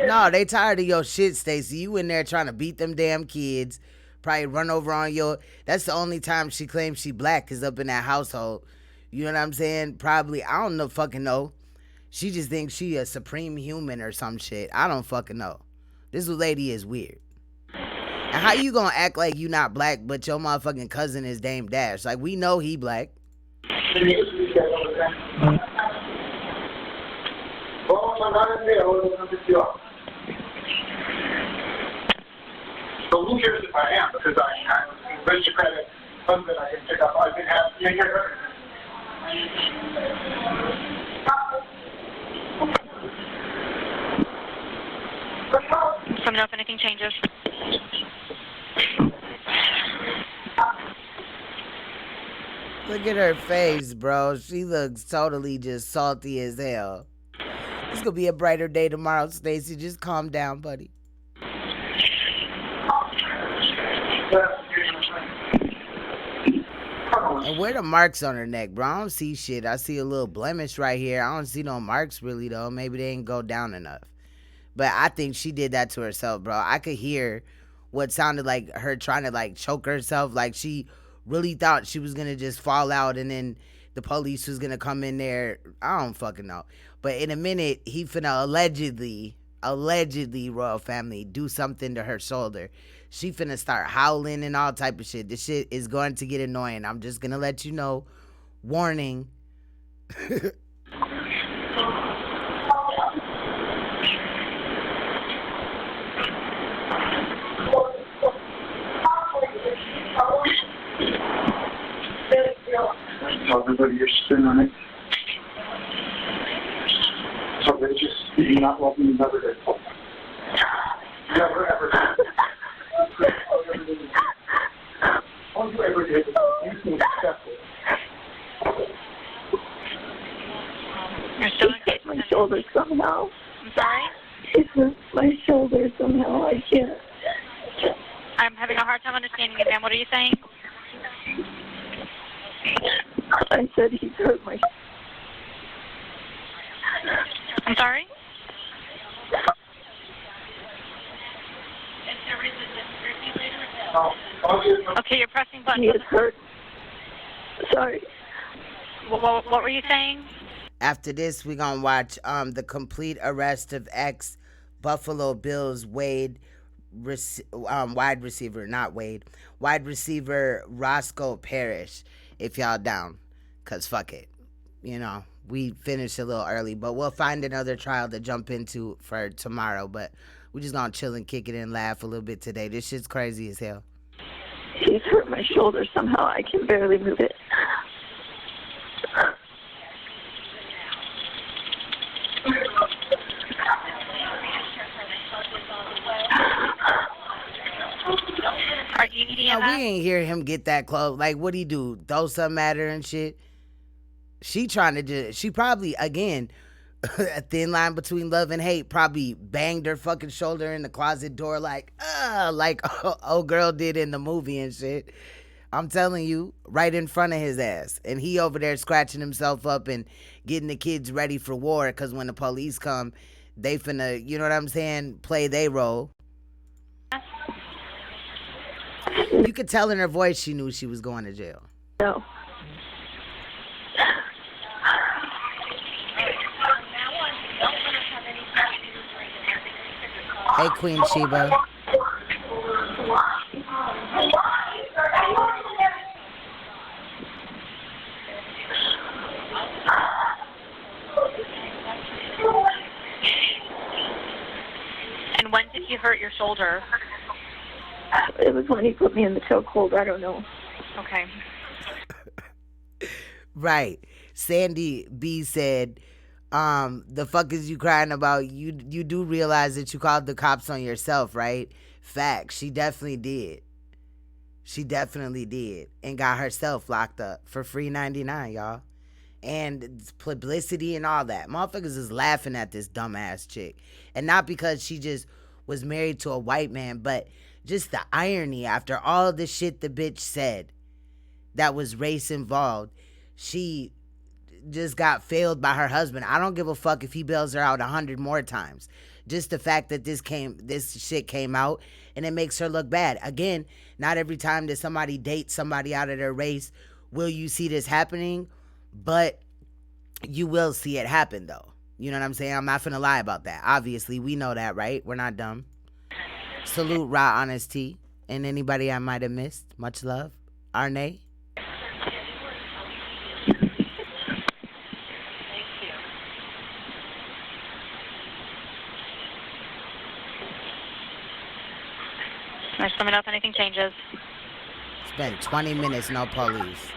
No, they tired of your shit, Stacey. You in there trying to beat them damn kids. Probably run over on your... That's the only time she claims she black is up in that household. You know what I'm saying? Probably, I don't know, fucking know. She just thinks she a supreme human or some shit. I don't fucking know. This lady is weird. And how you gonna act like you not black, but your motherfucking cousin is Dame Dash? Like, we know he black. So who cares if I am? Because I'm aristocratic husband I can pick up. I can have Let me know if anything changes. Look at her face, bro. She looks totally just salty as hell. It's gonna be a brighter day tomorrow, Stacey. Just calm down, buddy. And where the marks on her neck, bro? I don't see shit. I see a little blemish right here. I don't see no marks really, though. Maybe they didn't go down enough. But I think she did that to herself, bro. I could hear what sounded like her trying to, like, choke herself. Like, she really thought she was going to just fall out and then the police was going to come in there. I don't fucking know. But in a minute, he finna allegedly allegedly, royal family, do something to her shoulder. She finna start howling and all type of shit. This shit is going to get annoying. I'm just gonna let you know. Warning. Tell everybody you're spin on it. So they just, you do not love me, never did. Never ever did. All you ever did, you can accept it. You're still It hit my shoulder somehow. I'm sorry? It hurt my shoulder somehow. I can't. I'm having a hard time understanding you, ma'am. What are you saying? I said he's hurt my. I'm sorry? Okay, you're pressing buttons. He is hurt. Sorry. What were you saying? After this, we're gonna watch the complete arrest of ex Buffalo Bills wide receiver Roscoe Parrish. If y'all down, cause fuck it, you know, we finished a little early, but we'll find another trial to jump into for tomorrow. But we just gonna chill and kick it and laugh a little bit today. This shit's crazy as hell. He's hurt my shoulder somehow. I can barely move it. You know, we ain't hear him get that close. Like, what'd he do? Throw something at her and shit? She trying to just, she probably, again, a thin line between love and hate, probably banged her fucking shoulder in the closet door like old girl did in the movie and shit. I'm telling you, right in front of his ass. And he over there scratching himself up and getting the kids ready for war, because when the police come, they finna, you know what I'm saying, play their role. You could tell in her voice she knew she was going to jail. No. Hey, Queen Sheba. And when did he hurt your shoulder? It was when he put me in the chokehold. I don't know. Okay. Right. Sandy B said, the fuck is you crying about? You do realize that you called the cops on yourself, right? Facts. She definitely did. She definitely did. And got herself locked up for free 99, y'all. And publicity and all that. Motherfuckers is laughing at this dumbass chick. And not because she just was married to a white man, but just the irony after all the shit the bitch said that was race involved. She just got failed by her husband. I don't give a fuck if he bails her out 100 more times. Just the fact that this shit came out and it makes her look bad. Again, not every time that somebody dates somebody out of their race will you see this happening, but you will see it happen though. You know what I'm saying? I'm not finna lie about that. Obviously, we know that, right? We're not dumb. Salute Raw Honesty and anybody I might have missed. Much love. Arne. Just let me know if anything changes. It's been 20 minutes, no police.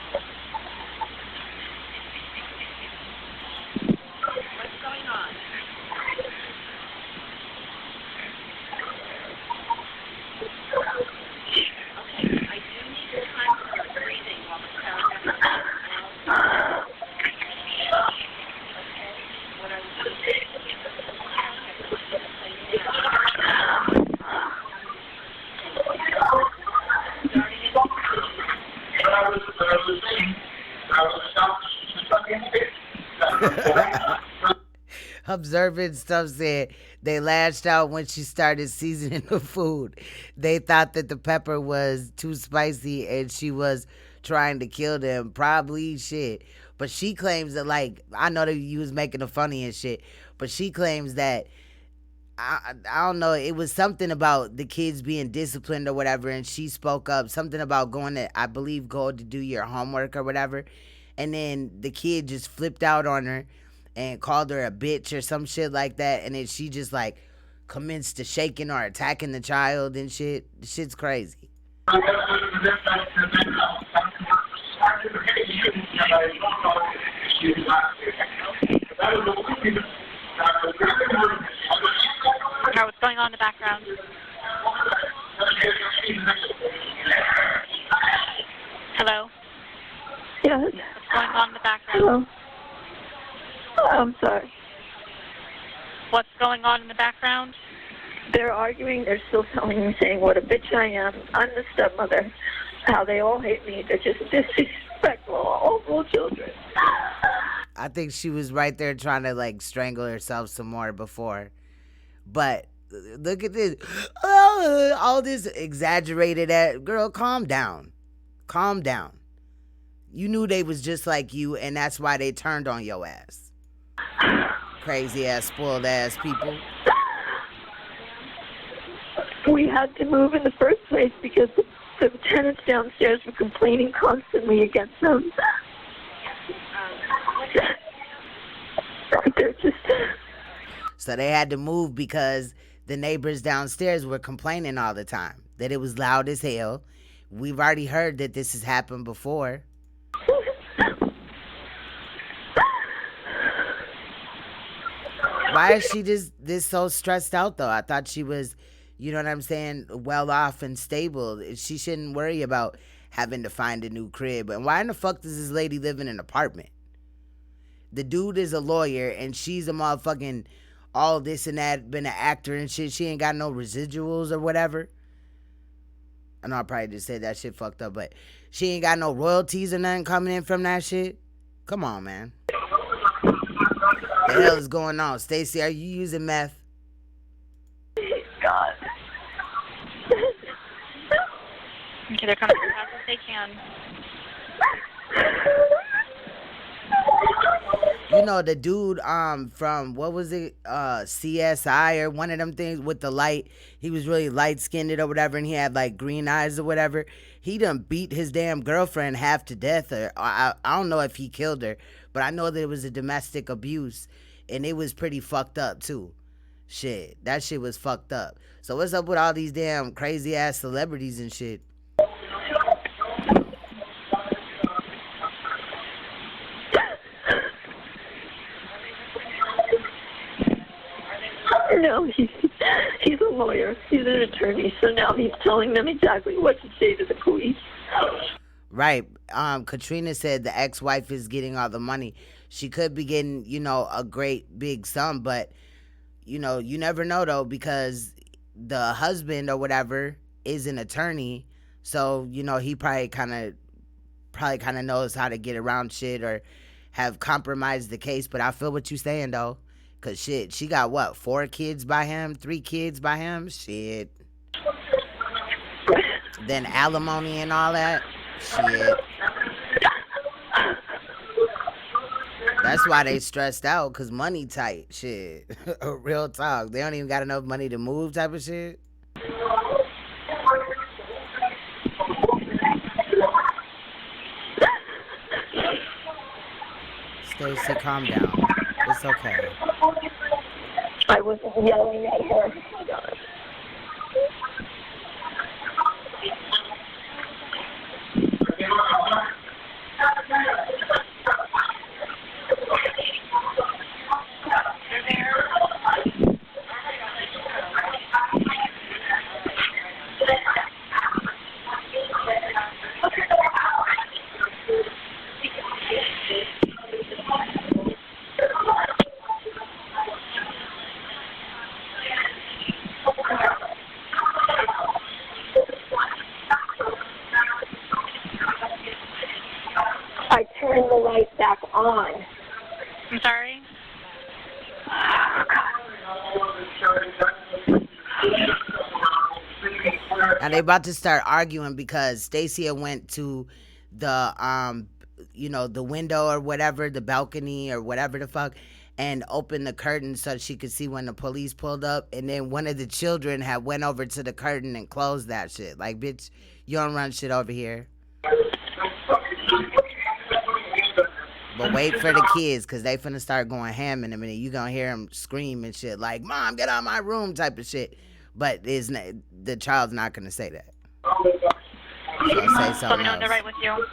Observant stuff said they lashed out when she started seasoning the food. They thought that the pepper was too spicy and she was trying to kill them. Probably shit. But she claims that, like, I know that you was making a funny and shit, but she claims that I don't know. It was something about the kids being disciplined or whatever, and she spoke up. Something about going to do your homework or whatever, and then the kid just flipped out on her and called her a bitch or some shit like that, and then she just like commenced to shaking or attacking the child and shit. The shit's crazy. Now, what's going on in the background? Hello? Yes. What's going on in the background? Hello. I'm sorry. What's going on in the background? They're arguing. They're still telling me, saying what a bitch I am. I'm the stepmother. How they all hate me. They're just disrespectful, awful children. I think she was right there trying to like strangle herself some more before. But look at this. All this exaggerated girl, calm down. Calm down. You knew they was just like you, and that's why they turned on your ass. Crazy ass, spoiled ass people. We had to move in the first place because the tenants downstairs were complaining constantly against them. They're just... So they had to move because the neighbors downstairs were complaining all the time that it was loud as hell. We've already heard that this has happened before. Why is she just this so stressed out though? I thought she was, you know what I'm saying, well off and stable. She shouldn't worry about having to find a new crib. And why in the fuck does this lady live in an apartment? The dude is a lawyer and she's a motherfucking all this and that, been an actor and shit. She ain't got no residuals or whatever. I know I probably just said that shit fucked up, but she ain't got no royalties or nothing coming in from that shit. Come on, man. The hell is going on? Stacey, are you using meth? God. Okay, they're coming as fast as they can. You know, the dude from, what was it, CSI or one of them things with the light, he was really light-skinned or whatever, and he had, like, green eyes or whatever. He done beat his damn girlfriend half to death, or I don't know if he killed her, but I know that it was a domestic abuse, and it was pretty fucked up, too. Shit, that shit was fucked up. So what's up with all these damn crazy-ass celebrities and shit? No, he's a lawyer. He's an attorney, so now he's telling them exactly what to say to the police. Right. Katrina said the ex-wife is getting all the money. She could be getting, you know, a great big sum, but, you know, you never know, though, because the husband or whatever is an attorney, so, you know, he probably kind of knows how to get around shit or have compromised the case, but I feel what you're saying, though. Cause shit, she got what, 4 kids by him, 3 kids by him? Shit. Then alimony and all that? Shit. That's why they stressed out, cause money tight. Shit. Real talk. They don't even got enough money to move type of shit. Stacey, calm down. It's okay. I wasn't yelling at her. I turned the light back on. I'm sorry? And they about to start arguing because Stacia went to the you know, the window or whatever, the balcony or whatever the fuck, and opened the curtain so she could see when the police pulled up. And then one of the children had went over to the curtain and closed that shit. Like, bitch, you don't run shit over here. But wait for the kids, because they finna start going ham in a minute. You gonna hear them scream and shit like, Mom, get out of my room type of shit. But the child's not gonna say that. She'll say something else. They're right with you.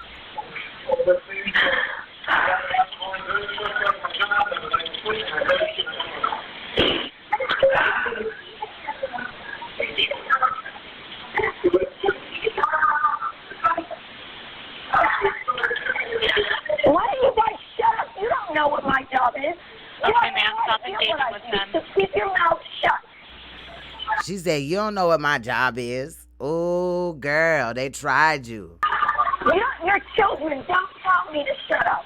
Why don't you guys shut up? You don't know what my job is. Okay, ma'am, stop engaging with them. Just keep your mouth shut. She said, you don't know what my job is. Oh, girl, they tried you. Your children, don't tell me to shut up.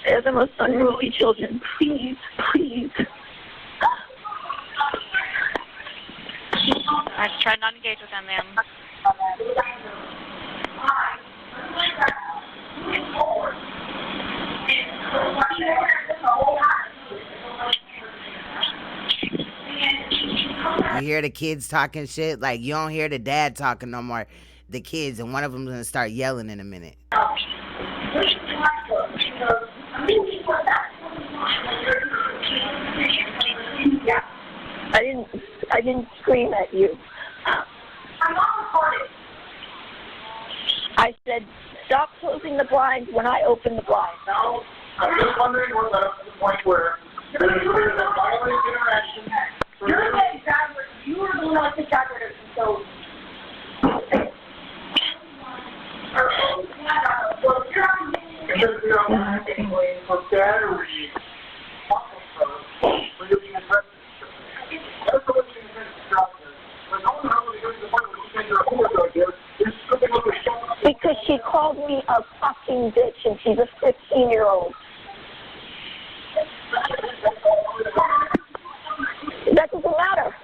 They're the most unruly children. Please, please. I just tried not to engage with them, ma'am. You hear the kids talking shit? Like, you don't hear the dad talking no more. The kids, and one of them's gonna start yelling in a minute. I didn't scream at you. I said, stop closing the blinds when I open the blinds. No, I'm just wondering what led up to the point where there's a violent interaction. You're the exaggerator. You were the one exaggerator. So. For battery. Because she called me a fucking bitch and she's a 15-year-old. That doesn't matter.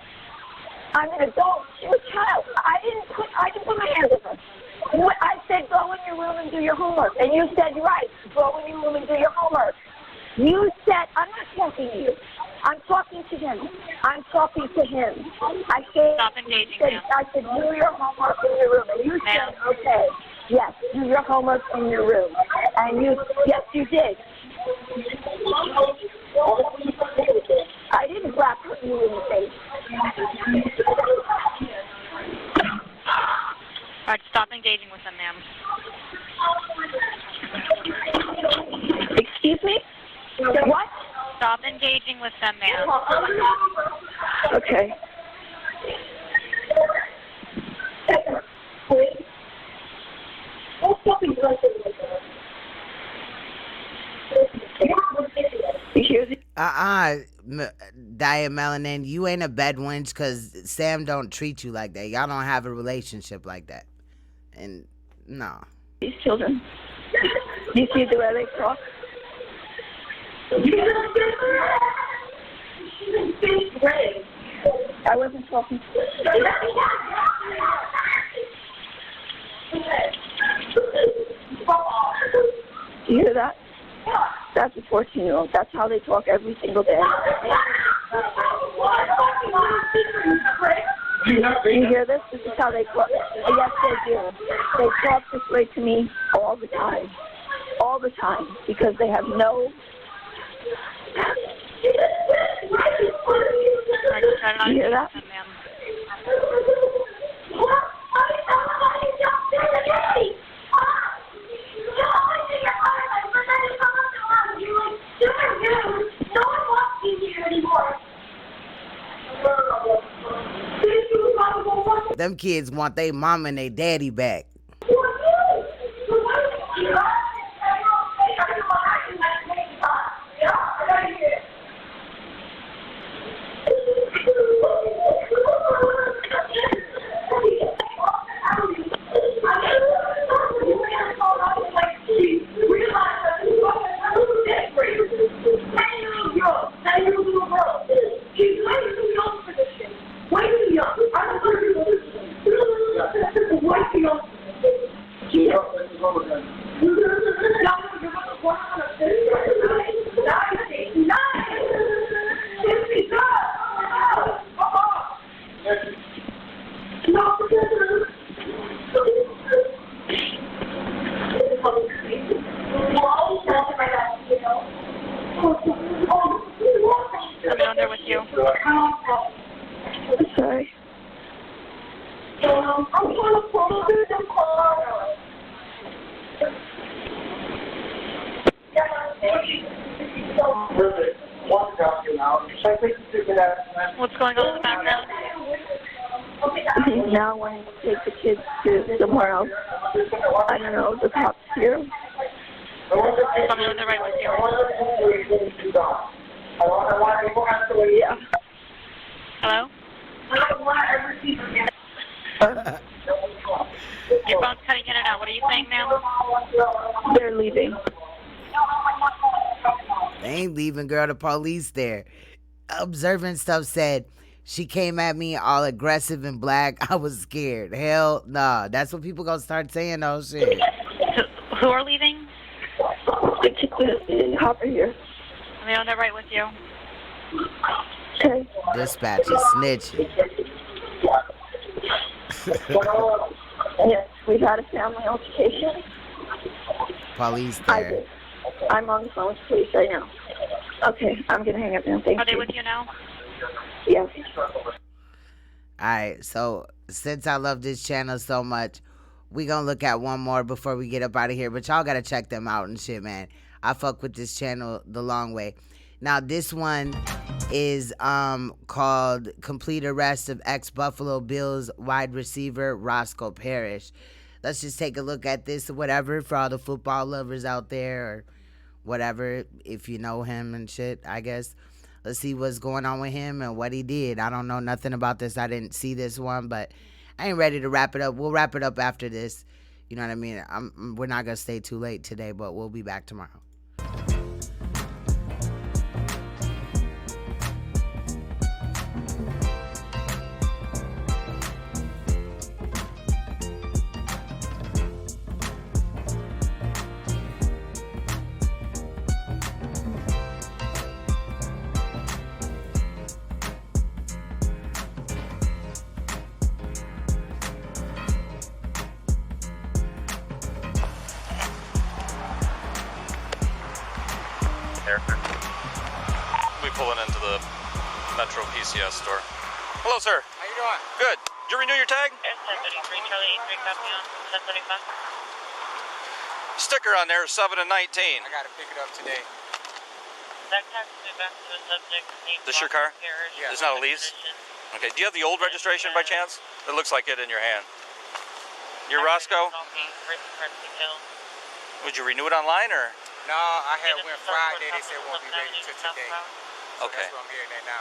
I'm an adult. She's a child. I didn't put my hands on her. I said, go in your room and do your homework. And you said, right, go in your room and do your homework. You said, I'm not talking to you. I'm talking to him. I'm talking to him. I said, stop engaging, ma'am. I said, do your homework in your room. And you said, okay, yes, do your homework in your room. And yes, you did. I didn't slap you in the face. All right, stop engaging with them, ma'am. Excuse me? What? Stop engaging with them, ma'am. Okay. Diet Melanin, you ain't a bad wench because Sam don't treat you like that. Y'all don't have a relationship like that. And no. These children. Do you see the way they talk? I wasn't talking to you. Hear that? That's a 14-year-old. That's how they talk every single day. You hear this? This is how they talk. Yes, they do. They talk this way to me all the time. All the time. Because they have no... You hear that? Them kids want their mom and their daddy back. Let me know they're with you. Sorry. What's going on in the background? He's now wanting to take the kids to somewhere else. I don't know, the cops here. Let me know they're right with you. Yeah. Hello? Your phone's cutting in and out. What are you saying, ma'am? They're leaving. They ain't leaving, girl. The police there. Observant stuff said, she came at me all aggressive and black. I was scared. Hell nah. That's what people gonna start saying, though. Shit. Who are leaving? Hopper here. Let me know they're right with you. Okay. Dispatch is snitching. Yes, we've had a family altercation. Police there. I'm on the phone with police right now. Okay, I'm gonna hang up now. Thank you. Are they with you now? Yes. Alright, so since I love this channel so much, we gonna look at one more before we get up out of here. But y'all gotta check them out and shit, man. I fuck with this channel the long way. Now this one is called Complete Arrest of Ex-Buffalo Bills wide receiver Roscoe Parrish. Let's just take a look at this or whatever for all the football lovers out there or whatever, if you know him and shit, I guess. Let's see what's going on with him and what he did. I don't know nothing about this. I didn't see this one, but I ain't ready to wrap it up. We'll wrap it up after this. You know what I mean? We're not going to stay too late today, but we'll be back tomorrow. We pulling into the Metro PCS store. Hello, sir. How you doing? Good. Did you renew your tag? S-1033, Charlie 83, copy on 1035. Sticker on there is 7 and 19. I gotta pick it up today. That tax will be back to the subject. This your car? Yeah. It's not a lease? Okay. Do you have the old registration by chance? It looks like it in your hand. You're Roscoe? Would you renew it online or? No, I had went Friday. They said it won't be ready till today. So Okay. that's what I'm hearing that now.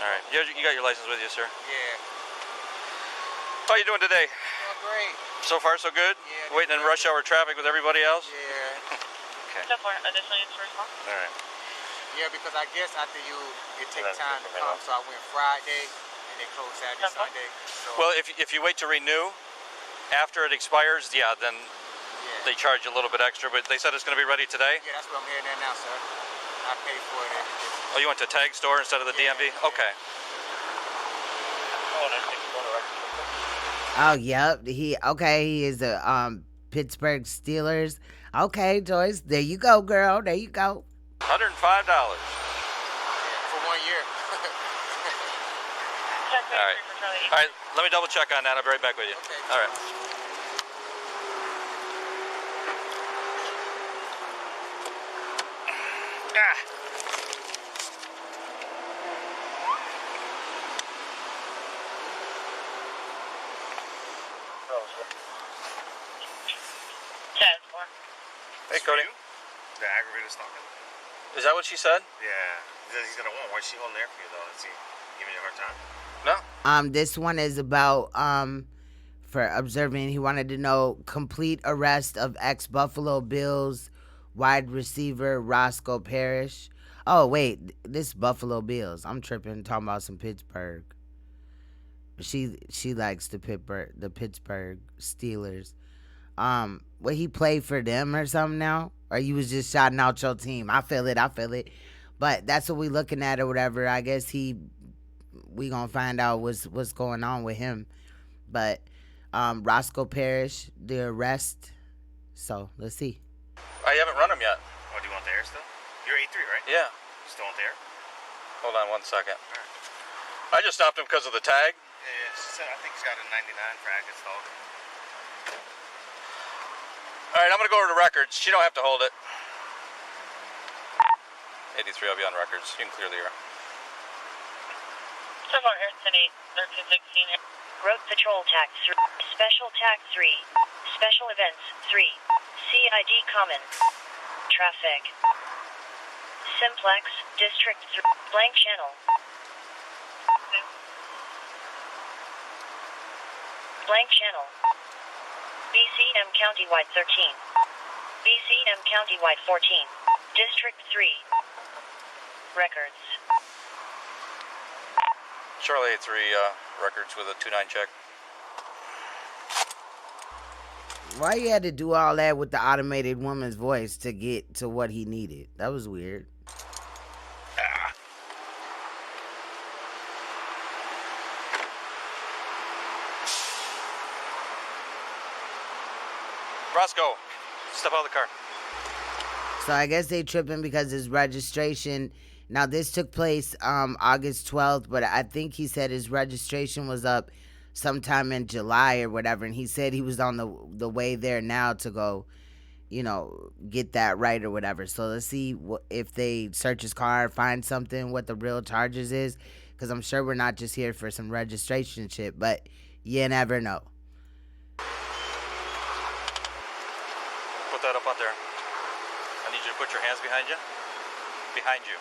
All right. You got your license with you, sir? Yeah. How you doing today? Doing great. So far, so good? Yeah. Waiting in rush hour traffic with everybody else? Yeah. Okay. So for additional information? All right. Yeah, because I guess after it takes time to come, so I went Friday and they closed Saturday, Sunday. So Well, if you wait to renew after it expires, yeah, then they charge you a little bit extra, but they said it's going to be ready today? yeah, that's what I'm hearing that now, sir. I paid for it. Oh, you went to tag store instead of the DMV? Okay. Oh, yep. He is a Pittsburgh Steelers. Okay, Joyce. There you go, girl. There you go. $105. For 1 year. All right. All right, let me double check on that. I'll be right back with you. Okay. All right. Hey, Cody. The aggravated stalking? Is that what she said? Yeah. He's gonna want. Why is she holding there for you though? Is he giving you a hard time? No. This one is about for observing. He wanted to know complete arrest of ex-Buffalo Bills wide receiver Roscoe Parrish. Oh wait, this Buffalo Bills. I'm tripping. Talking about some Pittsburgh. She likes the Pittsburgh Steelers. What, he played for them or something now? Or you was just shouting out your team? I feel it. But that's what we looking at or whatever. I guess we gonna find out what's going on with him. But Roscoe Parrish, the arrest. So let's see. I haven't run him yet. Oh, do you want the air still? You're 83, right? Yeah. Still on there? Hold on 1 second. I just stopped him because of the tag. Yeah, she said I think he's got a 99 for active dog. All right, I'm going to go over to records. She don't have to hold it. 83, I'll be on records. You can clear the air. So far, here, 10-8, 13-16. Road Patrol TAC 3. Special TAC 3. Special Events 3. CID Common. Traffic. Simplex, District 3. Blank channel. Blank channel. BCM Countywide 13. BCM Countywide 14. District 3. Records. Charlie 83, records with a 29 check. Why you had to do all that with the automated woman's voice to get to what he needed? That was weird. Roscoe, step out of the car. So I guess they tripping because his registration. Now this took place August 12th, but I think he said his registration was up sometime in July or whatever, and he said he was on the way there now to go, get that right or whatever. So let's see if they search his car, find something, what the real charges is, because I'm sure we're not just here for some registration shit, but you never know. Put that up on there. I need you to put your hands behind you. Behind you.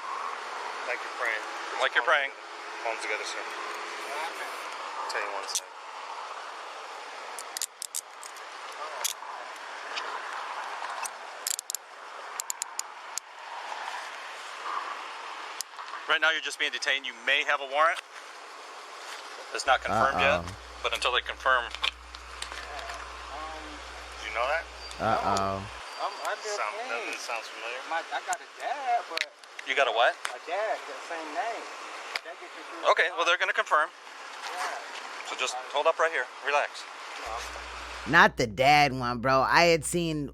Like you're praying. Like you're praying. Palms together, sir. I'll tell you one second. Right now you're just being detained. You may have a warrant. It's not confirmed yet, but until they confirm. Do you know that? I live Doesn't sound familiar. I got a dad, but You got a what? a dad, the same name. That gets you through. Okay, well they're going to confirm. So just hold up right here. Relax. Not the dad one, bro. I had seen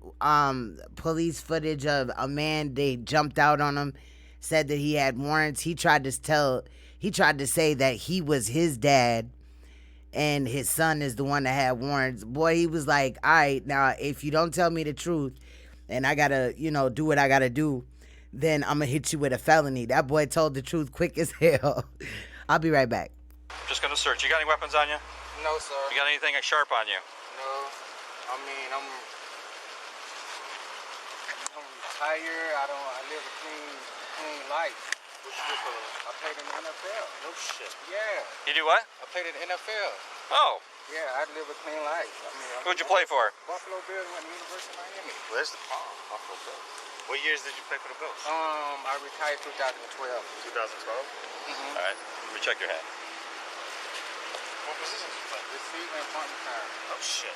police footage of a man. They jumped out on him, said that he had warrants. He tried to say that he was his dad and his son is the one that had warrants. Boy, he was like, all right, now if you don't tell me the truth and I gotta, do what I gotta do, then I'm gonna hit you with a felony. That boy told the truth quick as hell. I'll be right back. Just going to search. You got any weapons on you? No, sir. You got anything sharp on you? No. I mean, I'm retired. I live a clean life. I played in the NFL. No shit. Yeah. You do what? I played in the NFL. Oh. Yeah, I live a clean life. I mean, Who'd you play for? Buffalo Bills, went to University of Miami. Where's the Buffalo Bills? What years did you play for the Bills? I retired 2012. 2012? Mm-hmm. All right. Let me check your hat. What position did you play? Receiver and punt return. Oh shit.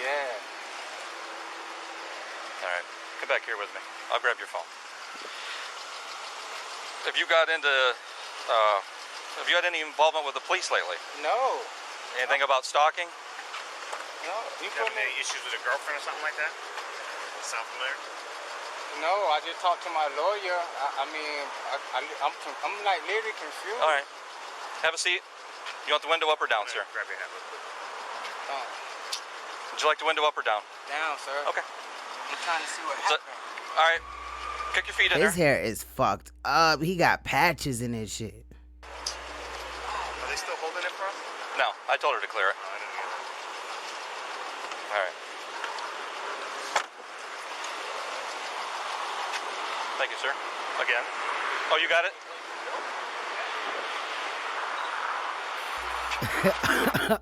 Yeah. All right. Come back here with me. I'll grab your phone. Have you got into, have you had any involvement with the police lately? No. Anything about stalking? No. You having any issues with a girlfriend or something like that? Sound familiar? No, I just talked to my lawyer. I'm like literally confused. All right. Have a seat. You want the window up or down, sir? Grab your hat real quick. Would you like the window up or down? Down, sir. Okay. I'm trying to see what happened. All right. Kick your feet in His there. hair is fucked up. He got patches in his shit. Are they still holding it for us? No, I told her to clear it. I didn't hear that. All right. Thank you, sir. Again. Oh, you got it?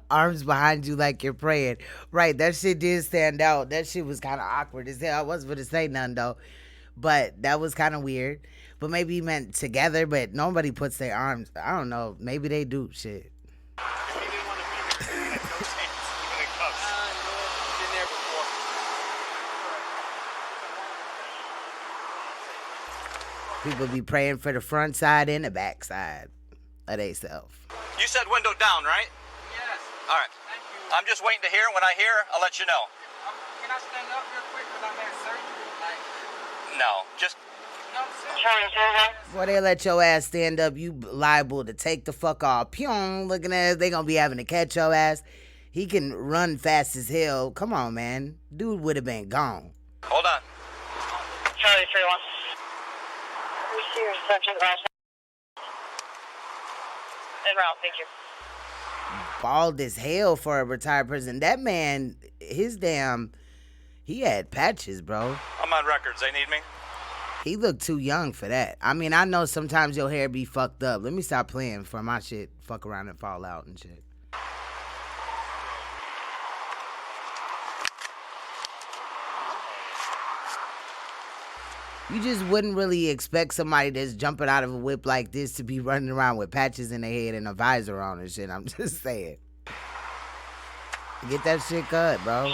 Arms behind you like you're praying. Right, that shit did stand out. That shit was kind of awkward as hell. I wasn't going to say nothing, though. But that was kind of weird. But maybe he meant together, but nobody puts their arms. I don't know. Maybe they do shit. If he didn't want to be here, he had no chance even in cuffs. Been there before. People be praying for the front side and the back side of they self. You said window down, right? Yes. All right. Thank you. I'm just waiting to hear. When I hear, I'll let you know. Can I stand up real quick because I'm at surgery? No, just Boy, they let your ass stand up, you liable to take the fuck off. Pyong, looking at us, they gonna be having to catch your ass. He can run fast as hell. Come on, man. Dude would have been gone. Hold on. Charlie 3-1. Receivers, subject last. En route, thank you. Bald as hell for a retired person. That man, he had patches, bro. I'm on records. They need me. He looked too young for that. I mean, I know sometimes your hair be fucked up. Let me stop playing for my shit. Fuck around and fall out and shit. You just wouldn't really expect somebody that's jumping out of a whip like this to be running around with patches in their head and a visor on and shit. I'm just saying. Get that shit cut, bro.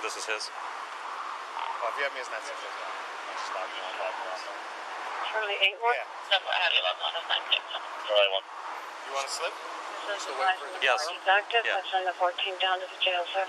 This is his. Well, if you have me as 9-6, Charlie 8-1? Yeah. Charlie 1. You want to slip? Yes. He's active. Yeah. I'll send the 14 down to the jail, sir.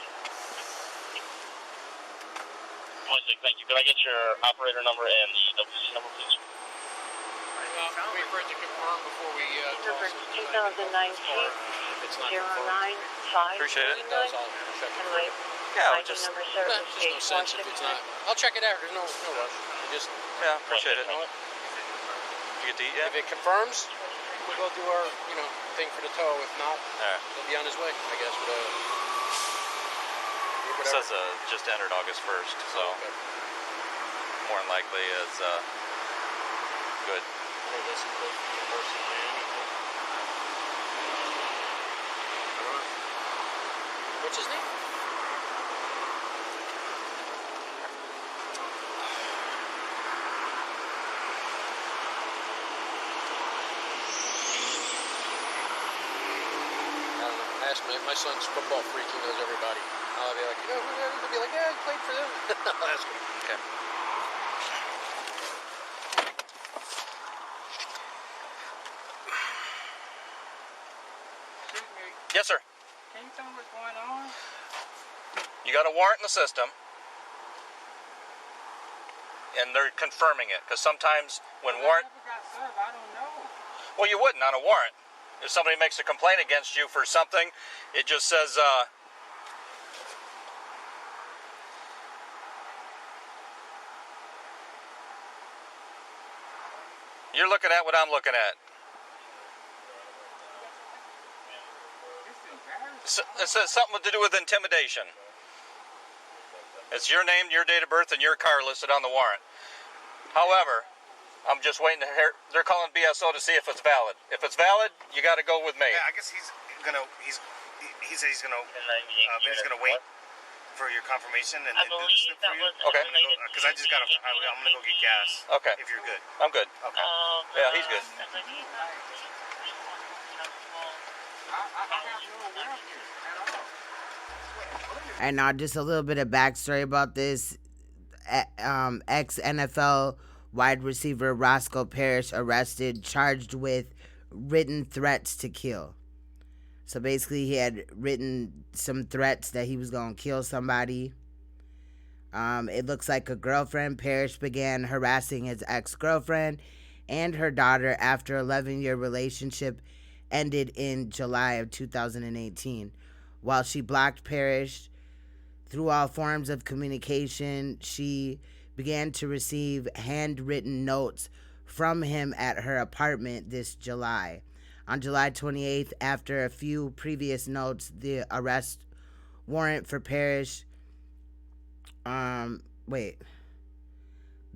Thank you. Could I get your operator number and the WTSP number, please? Wait for it to confirm before we Number 2019 095. Appreciate it. I'll check it. And my Yeah, ID just number, sir, There's is no sense if it's not. I'll check it out. There's no rush. yeah, appreciate it. You know what? You get to eat yet? If it confirms, we'll go do our thing for the tow. If not, All right. he'll be on his way, I guess. It says just entered August 1st, so more than likely is good. What's his name? I asked my son's football freak. He knows everybody. I'll be like, you know who that is? He'll be like, yeah, he played for them. I'll ask him. Okay. Yes, sir. Can you tell me what's going on? You got a warrant in the system, and they're confirming it, because sometimes when warrant... I never got served. I don't know. Well, you wouldn't on a warrant. If somebody makes a complaint against you for something, it just says, you're looking at what I'm looking at. It says something to do with intimidation. It's your name, your date of birth, and your car listed on the warrant. However, I'm just waiting to hear. They're calling BSO to see if it's valid. If it's valid, you got to go with me. Yeah, I guess he said he's gonna wait for your confirmation and then do the slip for you. Okay. Because I just got off the highway. I'm gonna go get gas. Okay. If you're good. I'm good. Okay. Yeah, he's good. And now just a little bit of backstory about this. Ex-NFL wide receiver Roscoe Parrish arrested, charged with written threats to kill. So basically he had written some threats that he was going to kill somebody. It looks like a girlfriend. Parrish began harassing his ex-girlfriend and her daughter after an 11-year relationship ended in July of 2018. While she blocked Parrish through all forms of communication, she began to receive handwritten notes from him at her apartment this July. On July 28th, after a few previous notes, the arrest warrant for Parrish, the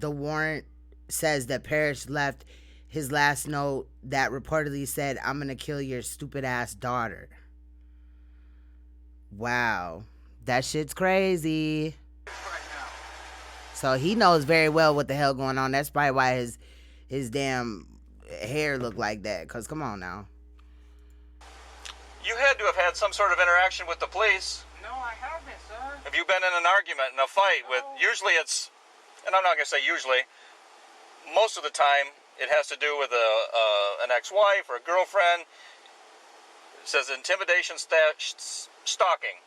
warrant says that Parrish left his last note that reportedly said, "I'm going to kill your stupid ass daughter." Wow. That shit's crazy. So he knows very well what the hell going on. That's probably why his damn hair look like that. Because come on now. You had to have had some sort of interaction with the police. No, I haven't, sir. Have you been in an argument, in a fight with, usually it's, and I'm not going to say usually, most of the time it has to do with an ex-wife or a girlfriend. It says intimidation, stalking.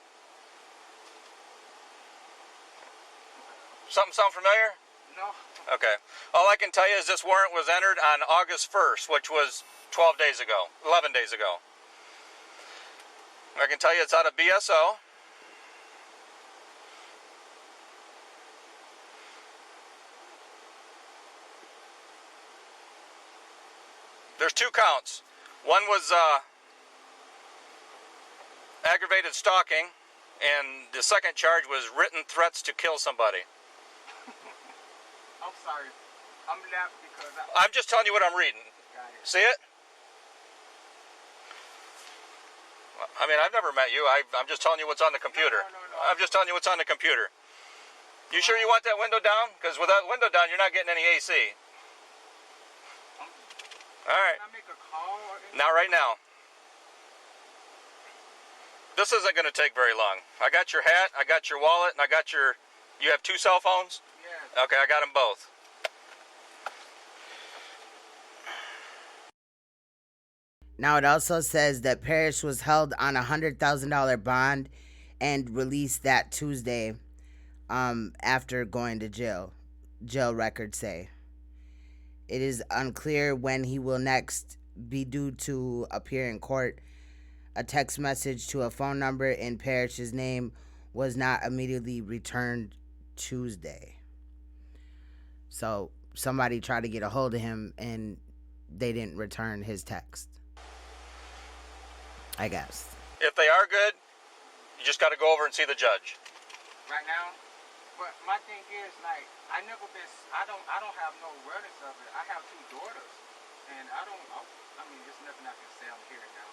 Something sound familiar? No. Okay. All I can tell you is this warrant was entered on August 1st, which was 12 days ago, 11 days ago. I can tell you it's out of BSO. There's 2 counts. One was aggravated stalking, and the second charge was written threats to kill somebody. I'm sorry. I'm laughing because I'm just telling you what I'm reading. See it? I mean, I've never met you. I'm just telling you what's on the computer. No. I'm just telling you what's on the computer. You sure you want that window down? Because with that window down, you're not getting any AC. All right. Can I make a call or anything? Not right now. This isn't going to take very long. I got your hat, I got your wallet, and I got your... You have 2 cell phones? Yes. Okay, I got them both. Now it also says that Parrish was held on a $100,000 bond and released that Tuesday after going to jail. Jail records say. It is unclear when he will next be due to appear in court. A text message to a phone number in Parrish's name was not immediately returned Tuesday. So somebody tried to get a hold of him and they didn't return his text, I guess. If they are good, you just got to go over and see the judge. Right now? But my thing is, like, I don't have no relatives of it. I have 2 daughters. And I mean, there's nothing I can say on here now.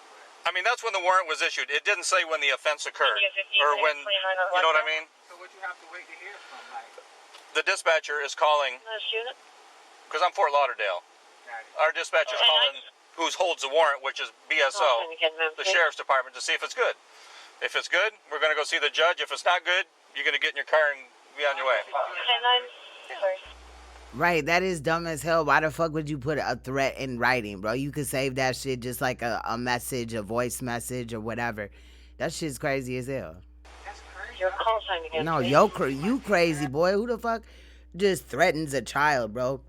I mean, that's when the warrant was issued. It didn't say when the offense occurred. Or when, you know what I mean? So what you have to wait to hear from, like? The dispatcher is calling, because I'm Fort Lauderdale. Our dispatcher is calling who holds the warrant, which is BSO, the Sheriff's Department, to see if it's good. If it's good, we're going to go see the judge. If it's not good, you're going to get in your car and be on your way. Right, that is dumb as hell. Why the fuck would you put a threat in writing, bro? You could save that shit just like a message, a voice message, or whatever. That shit's crazy as hell. That's crazy. Your call sign again. No, you crazy, boy. Who the fuck just threatens a child, bro?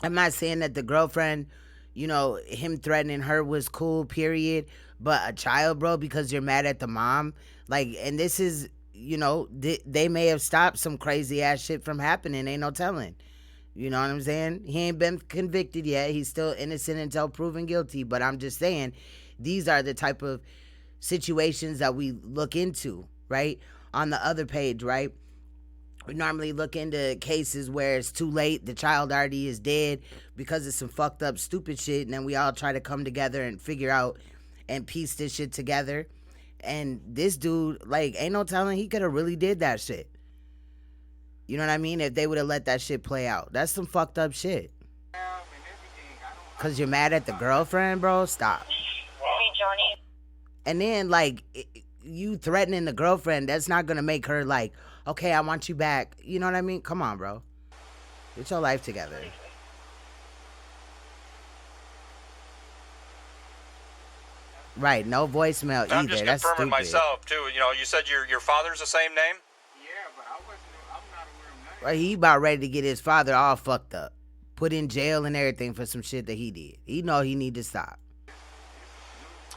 I'm not saying that the girlfriend, you know, him threatening her was cool, period. But a child, bro, because you're mad at the mom. Like, and this is, you know, they may have stopped some crazy ass shit from happening. Ain't no telling. You know what I'm saying? He ain't been convicted yet. He's still innocent until proven guilty. But I'm just saying, these are the type of situations that we look into, right? On the other page, right? We normally look into cases where it's too late, the child already is dead because of some fucked up stupid shit, and then we all try to come together and figure out and piece this shit together. And this dude, like, ain't no telling, he could have really did that shit. You know what I mean? If they would have let that shit play out. That's some fucked up shit. Because you're mad at the girlfriend, bro? Stop. Hey, Johnny. And then, like, you threatening the girlfriend, that's not going to make her like, okay, I want you back. You know what I mean? Come on, bro. Get your life together. Right, no voicemail either. I'm just That's confirming stupid. myself, too. You know, you said your father's the same name? Yeah, but I'm not aware of nothing. Right, he about ready to get his father all fucked up. Put in jail and everything for some shit that he did. He know he need to stop.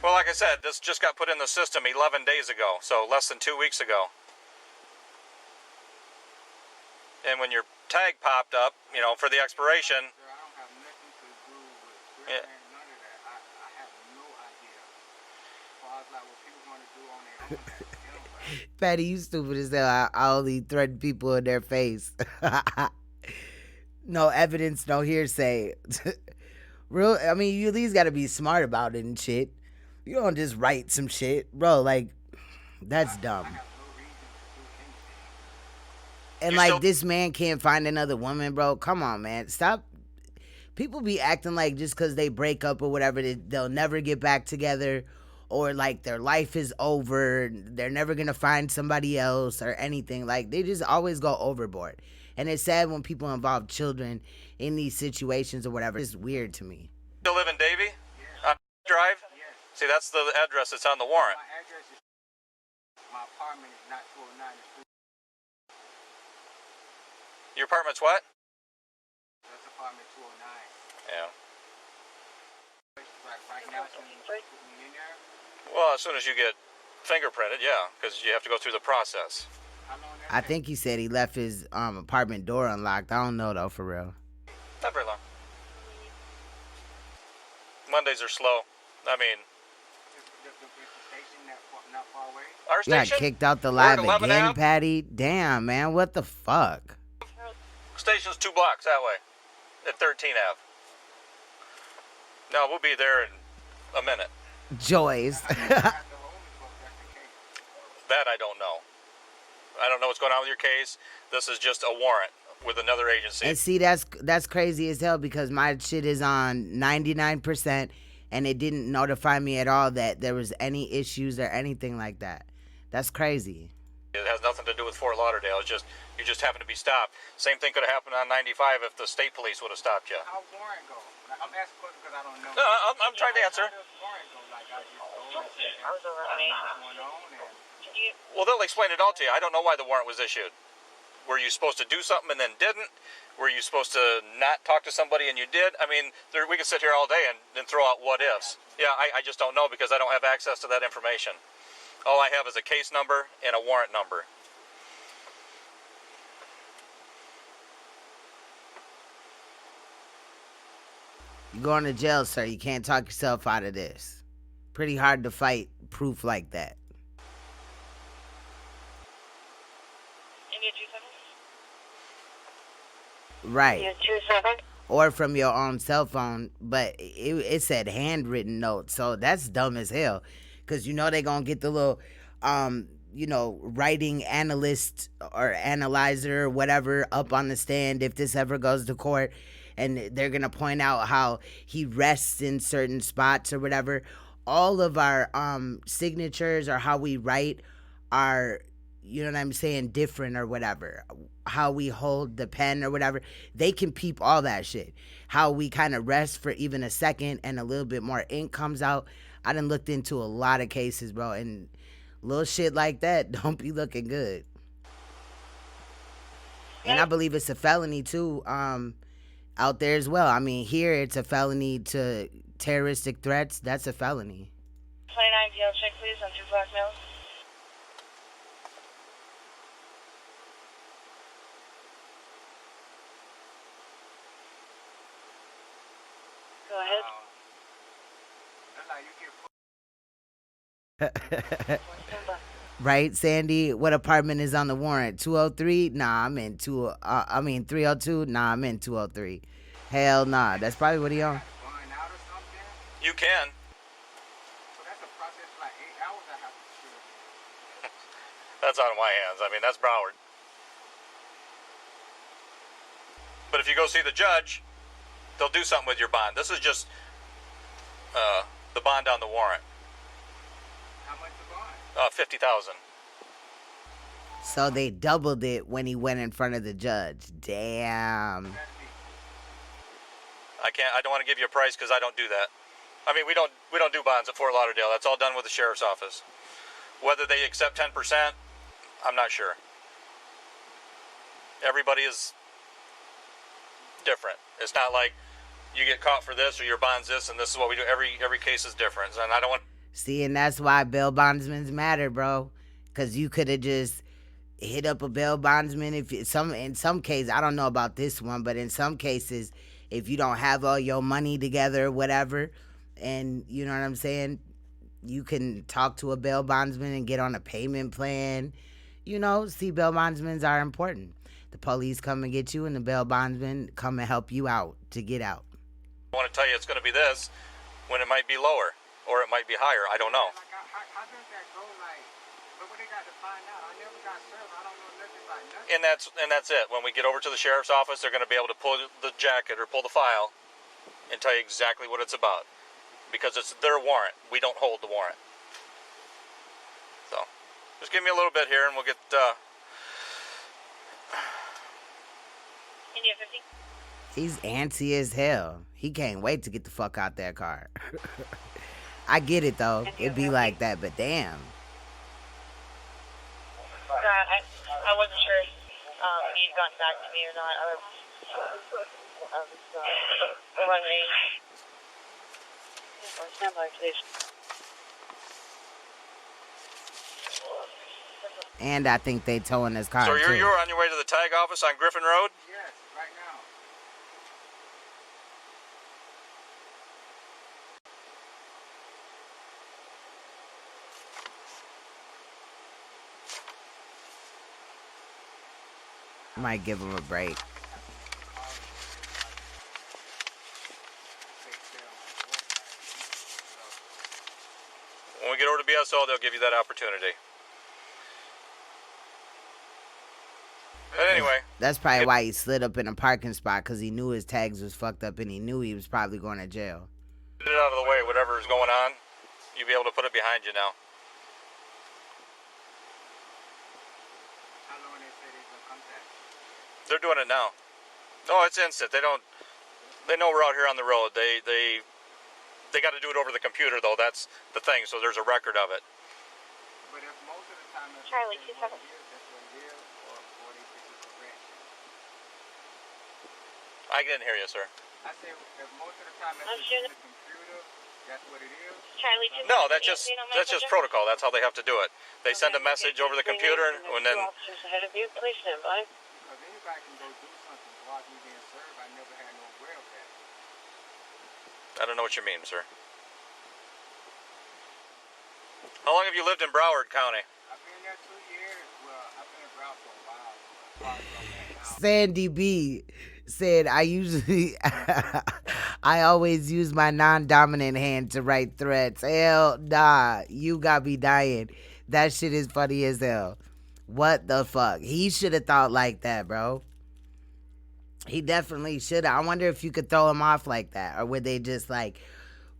Well, like I said, this just got put in the system 11 days ago, so less than 2 weeks ago. And when your tag popped up, you know, for the expiration... I don't have nothing to do with yeah. none of that. I have no idea. As far as like what people want to do on their own. Patty, you stupid as hell. I only threaten people in their face. No evidence, no hearsay. Real, I mean, you at least got to be smart about it and shit. You don't just write some shit. Bro, like, that's dumb. And like, this man can't find another woman, bro. Come on, man. Stop. People be acting like just because they break up or whatever, they'll never get back together, or like their life is over, they're never going to find somebody else or anything. Like, they just always go overboard. And it's sad when people involve children in these situations or whatever. It's weird to me. Still live in Davie? Yeah. Drive? Yes. See, that's the address that's on the warrant. My address is... My apartment is not 209. Your apartment's what? apartment 209. Yeah. Right now, so you put me in there. Well, as soon as you get fingerprinted, yeah, because you have to go through the process. I think he said he left his apartment door unlocked. I don't know though, for real. Not very long. Mondays are slow. I mean, our You got station? kicked out the We're at live 11 again, Ave. Patty? Damn, man, what the fuck? Station's 2 blocks that way, at 13 Ave. No, we'll be there in a minute. Joyce. That I don't know. I don't know what's going on with your case. This is just a warrant with another agency. And see, that's crazy as hell because my shit is on 99% and it didn't notify me at all that there was any issues or anything like that. That's crazy. It has nothing to do with Fort Lauderdale. It's just you just happen to be stopped. Same thing could have happened on 95 if the state police would have stopped you. How warrant go? Like, I'm asking questions because I don't know. No, I'm trying to answer. How does warrant go? Like, I just go and say, I was over at me. What's going on? And Well, they'll explain it all to you. I don't know why the warrant was issued. Were you supposed to do something and then didn't? Were you supposed to not talk to somebody and you did? I mean, we could sit here all day and throw out what ifs. Yeah, I just don't know because I don't have access to that information. All I have is a case number and a warrant number. You're going to jail, sir. You can't talk yourself out of this. Pretty hard to fight proof like that. Right. Or from your own cell phone, but it said handwritten notes, so that's dumb as hell. Cause you know they gonna get the little, writing analyst or analyzer or whatever up on the stand if this ever goes to court, and they're gonna point out how he rests in certain spots or whatever. All of our signatures or how we write are, you know what I'm saying, different or whatever. How we hold the pen or whatever, they can peep all that shit. How we kind of rest for even a second and a little bit more ink comes out. I done looked into a lot of cases, bro, and little shit like that don't be looking good. And I believe it's a felony too, out there as well. I mean, here it's a felony to terroristic threats. That's a felony. 29 DL check, please, on 2 Black Mills. Go ahead. Right, Sandy? What apartment is on the warrant? 203? Nah, I'm in 302? Nah, I'm in 203. Hell nah. That's probably what he on. You can. That's out of my hands. I mean, that's Broward. But if you go see the judge, they'll do something with your bond. This is just the bond on the warrant. how much the bond? $50,000. So they doubled it when he went in front of the judge. Damn. I don't want to give you a price because I don't do that. I mean, we don't do bonds at Fort Lauderdale. That's all done with the sheriff's office. Whether they accept 10%, I'm not sure. Everybody is different. It's not like you get caught for this or your bond's this and this is what we do. Every case is different, and I don't want. See, and that's why bail bondsmen matter, bro. Because you could have just hit up a bail bondsman in some cases. I don't know about this one, but in some cases, if you don't have all your money together or whatever, and you know what I'm saying, you can talk to a bail bondsman and get on a payment plan. You know, see, bail bondsmen are important. The police come and get you, and the bail bondsman come and help you out to get out. I want to tell you it's going to be this when it might be lower or it might be higher. I don't know. Like, how does that go? Like, but what they got to find out? I never got served. I don't know nothing about nothing. And that's it. When we get over to the sheriff's office, they're going to be able to pull the jacket or pull the file and tell you exactly what it's about. Because it's their warrant. We don't hold the warrant. So, just give me a little bit here and we'll get... India 50. He's antsy as hell. He can't wait to get the fuck out that car. I get it, though. It'd be like that, but damn. God, I wasn't sure you'd gotten back to me or not. runway. Stand by, please. And I think they towing his car So too. you're on your way to the tag office on Griffin Road? Yes, right now. Might give him a break. When we get over to BSO, they'll give you that opportunity. But anyway. That's probably why he slid up in a parking spot, because he knew his tags was fucked up and he knew he was probably going to jail. Get it out of the way, whatever is going on, you'll be able to put it behind you now. How long they say they're gonna come back? They're doing it now. No, it's instant. They know we're out here on the road. They got to do it over the computer though. That's the thing. So there's a record of it. But if most of the time it's Charlie, that's what it is, or they think it's correct. I didn't hear you, sir. I say if most of the time it's in the computer, that's what it is. Charlie, No, that's just protocol. That's how they have to do it. They send a message over the computer, and then. Officers ahead of you, please stand by. Because anybody can go do something while me being served. I never had no aware of that. I don't know what you mean, sir. How long have you lived in Broward County? I've been there 2 years. Well, I've been in Broward for a while. Sandy B said, I always use my non-dominant hand to write threats. Hell nah, you got me dying. That shit is funny as hell. What the fuck? He should have thought like that, bro. He definitely should have. I wonder if you could throw him off like that. Or would they just like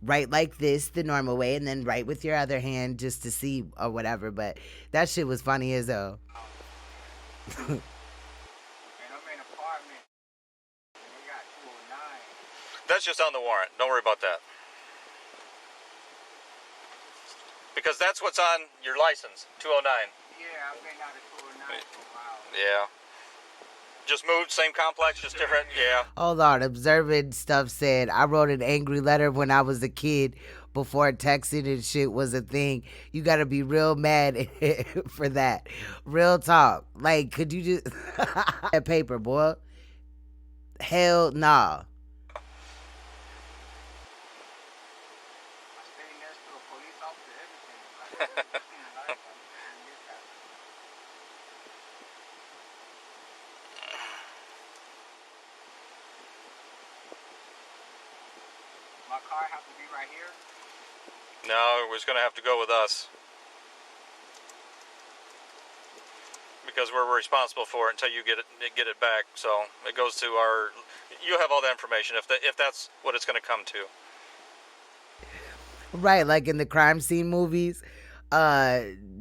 write like this the normal way and then write with your other hand just to see or whatever. But that shit was funny as hell. That's just on the warrant. Don't worry about that. Because that's what's on your license, 209. Yeah, I've been out of 209 for a while. Yeah. Just moved, same complex, just different. Yeah. Hold on. Observant stuff said, I wrote an angry letter when I was a kid before texting and shit was a thing. You got to be real mad for that. Real talk. Like, could you just... that paper, boy. Hell nah. My car have to be right here? No, it's going to have to go with us. Because we're responsible for it until you get it back. So it goes to our... You have all the information if that's what it's going to come to. Right, like in the crime scene movies.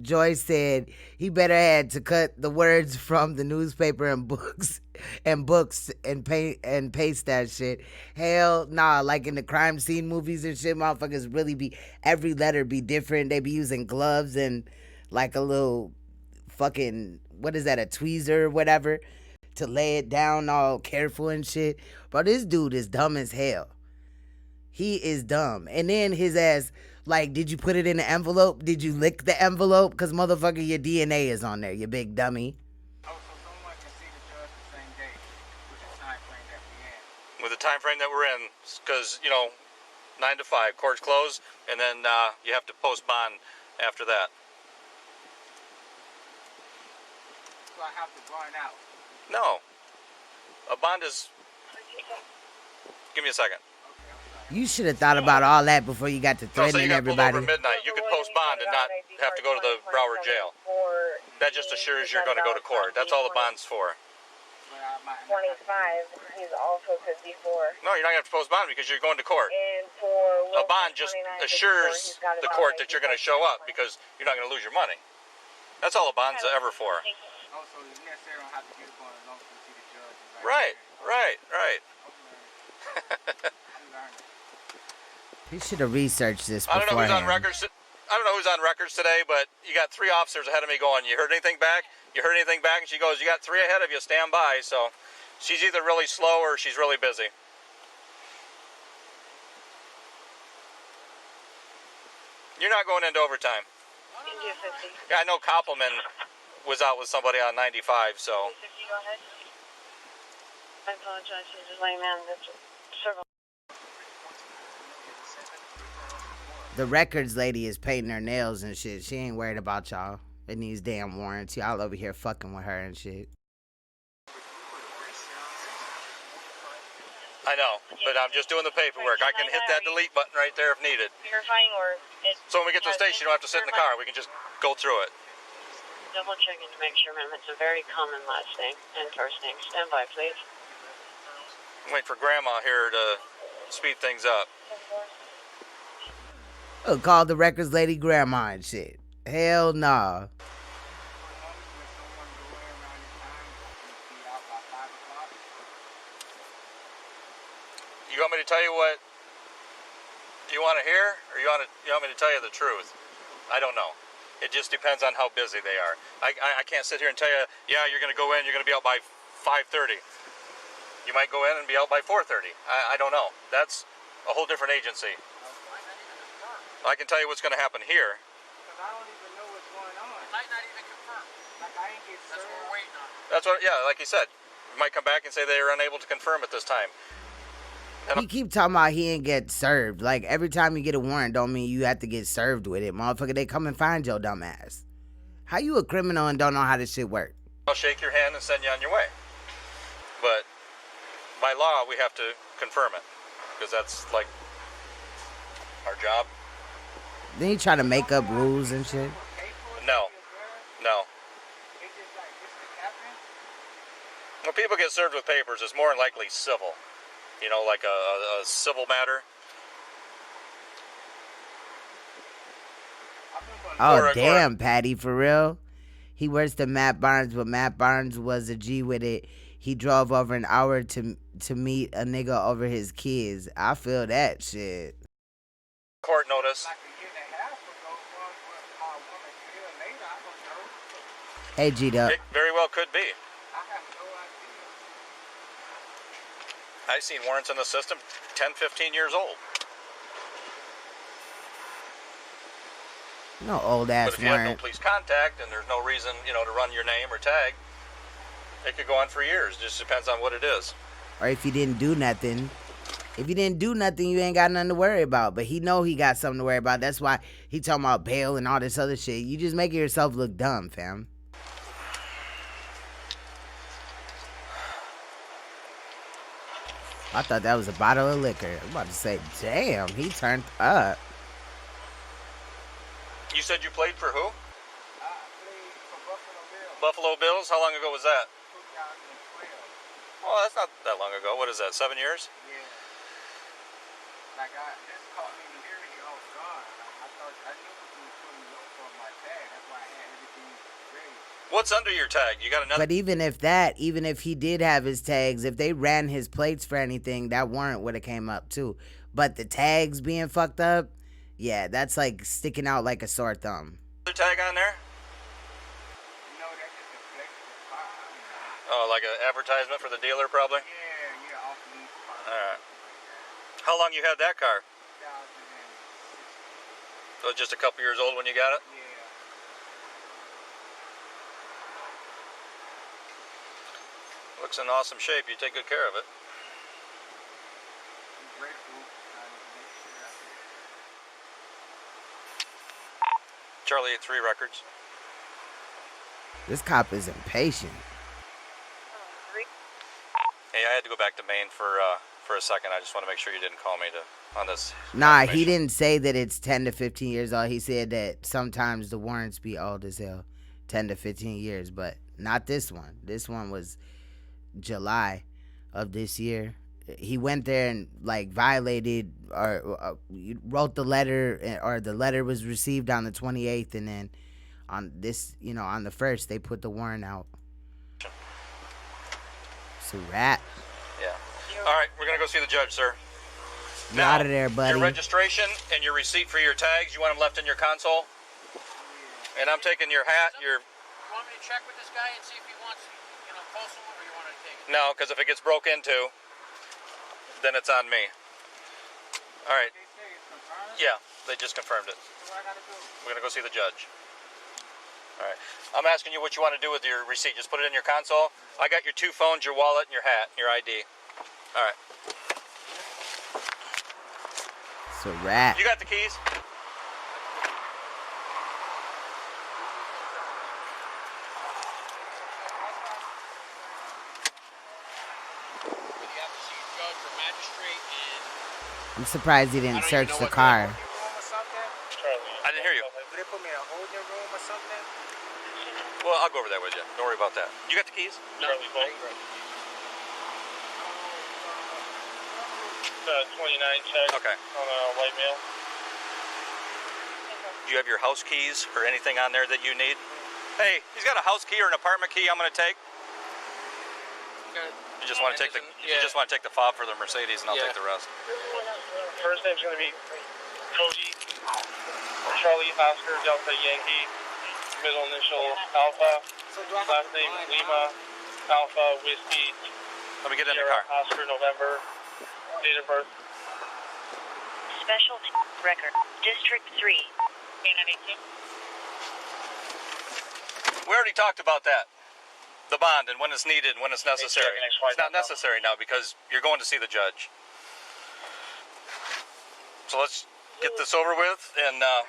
Joyce said he better had to cut the words from the newspaper and books and paste that shit. Hell nah, like in the crime scene movies and shit, motherfuckers really be, every letter be different. They be using gloves and like a little fucking, what is that, a tweezer or whatever, to lay it down all careful and shit. Bro, this dude is dumb as hell. He is dumb. And then his ass, like, did you put it in the envelope? Did you lick the envelope? Because, motherfucker, your DNA is on there, you big dummy. Oh, so someone can see the judge the same day with the time frame that we in. With the time frame that we're in, because, 9 to 5, court's closed, and then you have to post bond after that. So I have to bond out? No. A bond is... Give me a second. You should have thought about all that before you got to threatening everybody. Over midnight. You could post bond and not have to go to the Broward jail. That just assures you're going to go to court. That's all the bond's for. 25, he's also could be for. No, you're not going to have to post bond because you're going to court. And for a bond just assures the court that you're going to show up because you're not going to lose your money. That's all a bond's ever for. Oh, so you necessarily don't have to get going along to see the judge. Right. He should have researched this I don't know who's on beforehand. records. I don't know who's on records today, but you got 3 officers ahead of me going, you heard anything back? You heard anything back? And she goes, you got 3 ahead of you, stand by. So She's either really slow or she's really busy. You're not going into overtime. India 50. Yeah, I know Koppelman was out with somebody on 95, so. 50, go ahead. I apologize, this is layman. That's several. The records lady is painting her nails and shit. She ain't worried about y'all and these damn warrants. Y'all over here fucking with her and shit. I know, but I'm just doing the paperwork. I can hit that delete button right there if needed. Verifying or it. So when we get to the station, you don't have to sit in the car. We can just go through it. Double checking to make sure, ma'am. It's a very common last name and first name. Stand by, please. Wait for Grandma here to speed things up. Oh, call the records lady grandma and shit. Hell nah. You want me to tell you what you want to hear, or you want me to tell you the truth? I don't know. It just depends on how busy they are. I can't sit here and tell you, yeah, you're going to go in, you're going to be out by 5:30. You might go in and be out by 4:30. I don't know. That's a whole different agency. I can tell you what's going to happen here. Because I don't even know what's going on. It might not even confirm. Like I ain't get served. That's what we're waiting on. That's what, yeah, like you said. You might come back and say they are unable to confirm at this time. He keep talking about he ain't get served. Like, every time you get a warrant don't mean you have to get served with it. Motherfucker, they come and find your dumb ass. How you a criminal and don't know how this shit work? I'll shake your hand and send you on your way. But by law, we have to confirm it. Because that's, like, our job. Then you try to make up rules and shit. No. When people get served with papers, it's more than likely civil. You know, like a civil matter. Oh, damn, Patty, for real? He works to Matt Barnes, but Matt Barnes was a G with it. He drove over an hour to meet a nigga over his kids. I feel that shit. Court notice. Hey, G-Duck. It very well could be. I've seen warrants in the system 10, 15 years old. No old ass But if you have no warrant. police contact and there's no reason, you know, to run your name or tag, it could go on for years. Just depends on what it is. Or if you didn't do nothing. If you didn't do nothing, you ain't got nothing to worry about. But he know he got something to worry about. That's why he talking about bail and all this other shit. You just making yourself look dumb, fam. I thought that was a bottle of liquor. I'm about to say, damn, he turned up. You said you played for who? Buffalo Bills? How long ago was that? 2012. Well, that's not that long ago. What is that, 7 years? Yeah. Like, this caught me literally off guard. I knew what you was putting me up for my tag. That's why I had everything ready. What's under your tag? You got another? But even if he did have his tags, if they ran his plates for anything, that warrant would have came up too. But the tags being fucked up, yeah, that's like sticking out like a sore thumb. Other tag on there? No, that's just a flex. Oh, like an advertisement for the dealer, probably? Yeah, off the All right. How long you had that car? 2006. So just a couple years old when you got it? Yeah. Looks in awesome shape. You take good care of it. I'm grateful. Charlie 83 records. This cop is impatient. Hey, I had to go back to Maine for a second. I just want to make sure you didn't call me on this. Nah, he didn't say that it's 10 to 15 years old. He said that sometimes the warrants be old as hell, 10 to 15 years, but not this one. This one was July of this year. He went there and like violated or wrote the letter, or the letter was received on the 28th, and then on this, on the 1st they put the warrant out. It's a wrap. Yeah. All right, we're gonna go see the judge, sir. Get out of there, buddy. Your registration and your receipt for your tags, you want them left in your console? And I'm taking your hat, your... You want me to check with this guy and see if he wants, postal, or you want to take it? No, because if it gets broke into, then it's on me. All right. They say it's confirmed? Yeah, they just confirmed it. So what I gotta do? We're gonna go see the judge. All right. I'm asking you what you want to do with your receipt. Just put it in your console. I got your 2 phones, your wallet, and your hat, your ID. All right. It's a wrap. You got the keys? I'm surprised he didn't search the car. I didn't hear you. Would they put me in a holding room or something? Well, I'll go over there with you. Don't worry about that. You got the keys? No. 29 check Okay. on a white male. Do you have your house keys or anything on there that you need? Hey, he's got a house key or an apartment key I'm going to take. You just want to take the you just want to take the fob for the Mercedes and I'll take the rest. First name's going to be Cody, Charlie, Oscar, Delta, Yankee, middle initial Alpha, last name Lima, Alpha, Whiskey, Let me get in the Sierra, car. Oscar, November, date of birth. Specialty record. District 3. We already talked about that. The bond and when it's needed and when it's necessary. It's not necessary now because you're going to see the judge. So let's get this over with and no,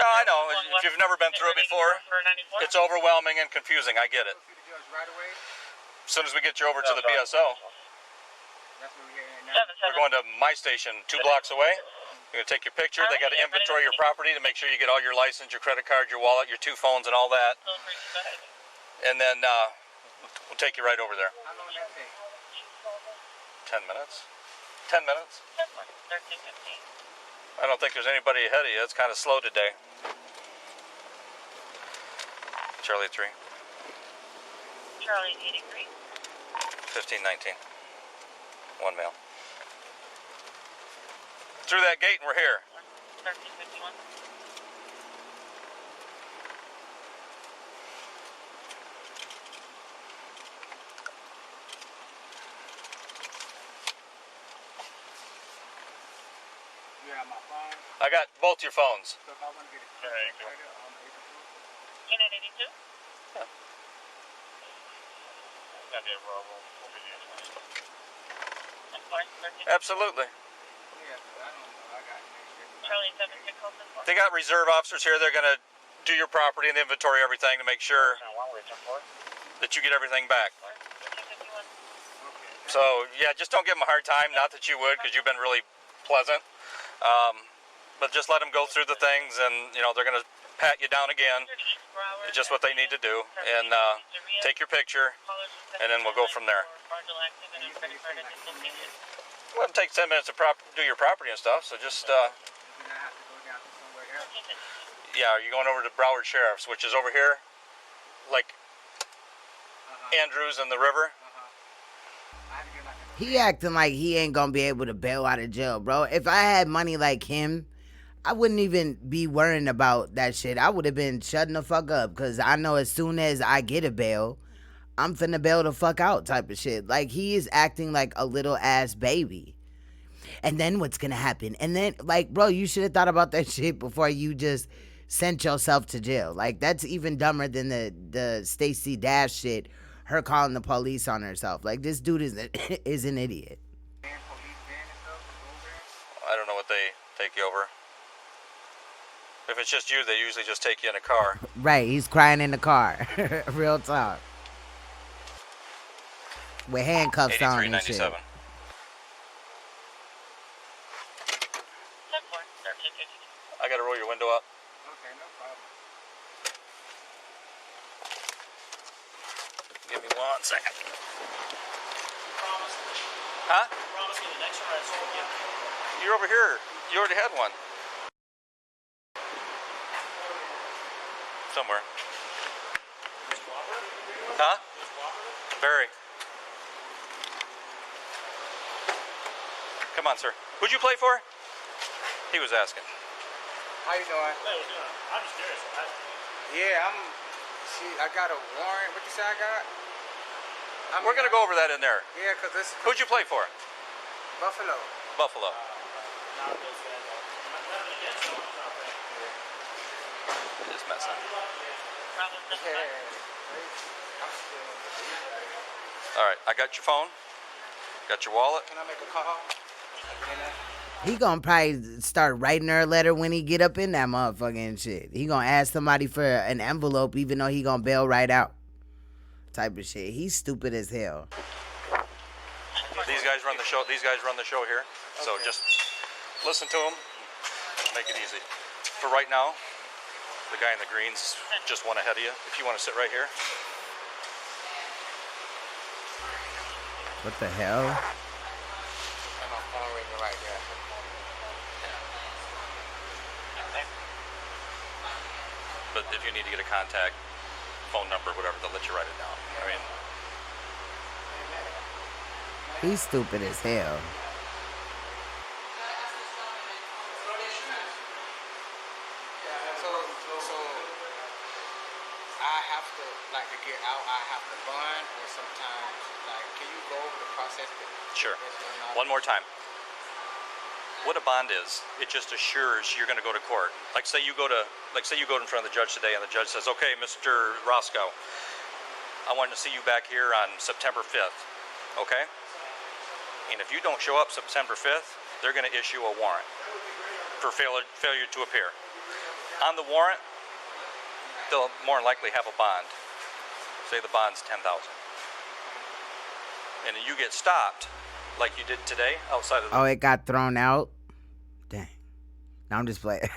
I know. If you've never been through it before, it's overwhelming and confusing. I get it. As soon as we get you over to the BSO, we're going to my station 2 blocks away. You're going to take your picture. They got to inventory your property to make sure you get all your license, your credit card, your wallet, your 2 phones, and all that. And then we'll take you right over there. How long will that take? 10 minutes? 10 minutes? I don't think there's anybody ahead of you. It's kind of slow today. Charlie 3. Charlie 83. 1519. 1 male. Through that gate and we're here. 1351. You have my phone? I got both your phones. So if I want to get it There you go. on the 82? 1082? Yeah. That'd be a Bravo. Absolutely. Yeah, I don't know. I got it. Charlie 76 Colton 4. They got reserve officers here. They're going to do your property and inventory everything to make sure that you get everything back. So, yeah, just don't give them a hard time. Not that you would, because you've been really pleasant. But just let them go through the things, and, you know, they're going to pat you down again. It's just what they need to do. And take your picture, and then we'll go from there. Well, it takes 10 minutes to do your property and stuff, so just, yeah, are you going over to Broward Sheriff's, which is over here, like Andrews and the river? He acting like he ain't gonna be able to bail out of jail, bro. If I had money like him, I wouldn't even be worrying about that shit. I would have been shutting the fuck up, because I know as soon as I get a bail, I'm finna bail the fuck out type of shit. Like, he is acting like a little ass baby. And then what's gonna happen? And then, like, bro, you should have thought about that shit before you just sent yourself to jail. Like, that's even dumber than the Stacey Dash shit, her calling the police on herself. Like, this dude is an idiot. I don't know what they take you over. If it's just you, they usually just take you in a car. Right, he's crying in the car. Real talk. With handcuffs on and shit. 8397. I gotta roll your window up. Okay, no problem. Give me 1 second. Promise. Huh? Promise me the next arrest will get You're over here. You already had one. Somewhere. Huh? Barry. Come on, sir. Who'd you play for? He was asking. How you doing? I'm just curious. Yeah, I got a warrant. What you say I got? We're going to go over that in there. Yeah, because this. Who'd you play for? Buffalo. Buffalo. Just messing. All right, I got your phone. Got your wallet. Can I make a call? He gonna probably start writing her a letter when he get up in that motherfucking shit. He gonna ask somebody for an envelope even though he gonna bail right out. Type of shit. He's stupid as hell. These guys run the show. These guys run the show here. So just listen to them. Make it easy. For right now, the guy in the greens just one ahead of you. If you want to sit right here. What the hell? But if you need to get a contact, phone number, whatever, they'll let you write it down. I mean, He's stupid as hell. So I have to, like, to get out, I have to bond, or sometimes, like, can you go over the process? sure. One more time. What a bond is, it just assures you're going to go to court. Like say you go in front of the judge today, and the judge says, "Okay, Mr. Roscoe, I want to see you back here on September 5th." Okay? And if you don't show up September 5th, they're going to issue a warrant for failure to appear. On the warrant, they'll more than likely have a bond. Say the bond's $10,000. And then you get stopped, like you did today, outside of the... Oh, it got thrown out? Dang. Now I'm just playing.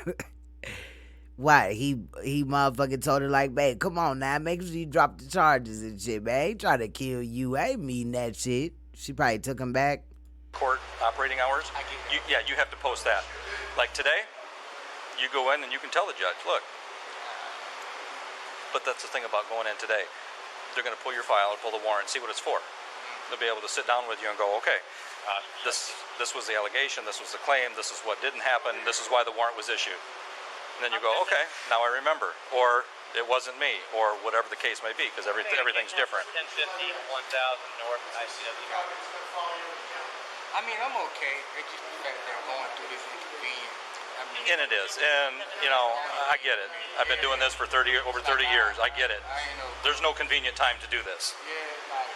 What? He motherfucking told her, like, babe, come on now, make sure you drop the charges and shit, man. I ain't trying to kill you. I ain't mean that shit. She probably took him back. Court operating hours, you have to post that. Like today, you go in and you can tell the judge, look. But that's the thing about going in today. They're going to pull your file and pull the warrant and see what it's for. They'll be able to sit down with you and go, okay, this was the allegation, this was the claim, this is what didn't happen, this is why the warrant was issued. And then you go, okay, now I remember. Or it wasn't me, or whatever the case may be, because everything's different. 1050, 1000 North ICW. I mean, I'm okay. It's just the fact that they're going through this inconvenience. I mean, And it is, and I get it. I've been doing this for over 30 years. I get it. There's no convenient time to do this. Yeah, like,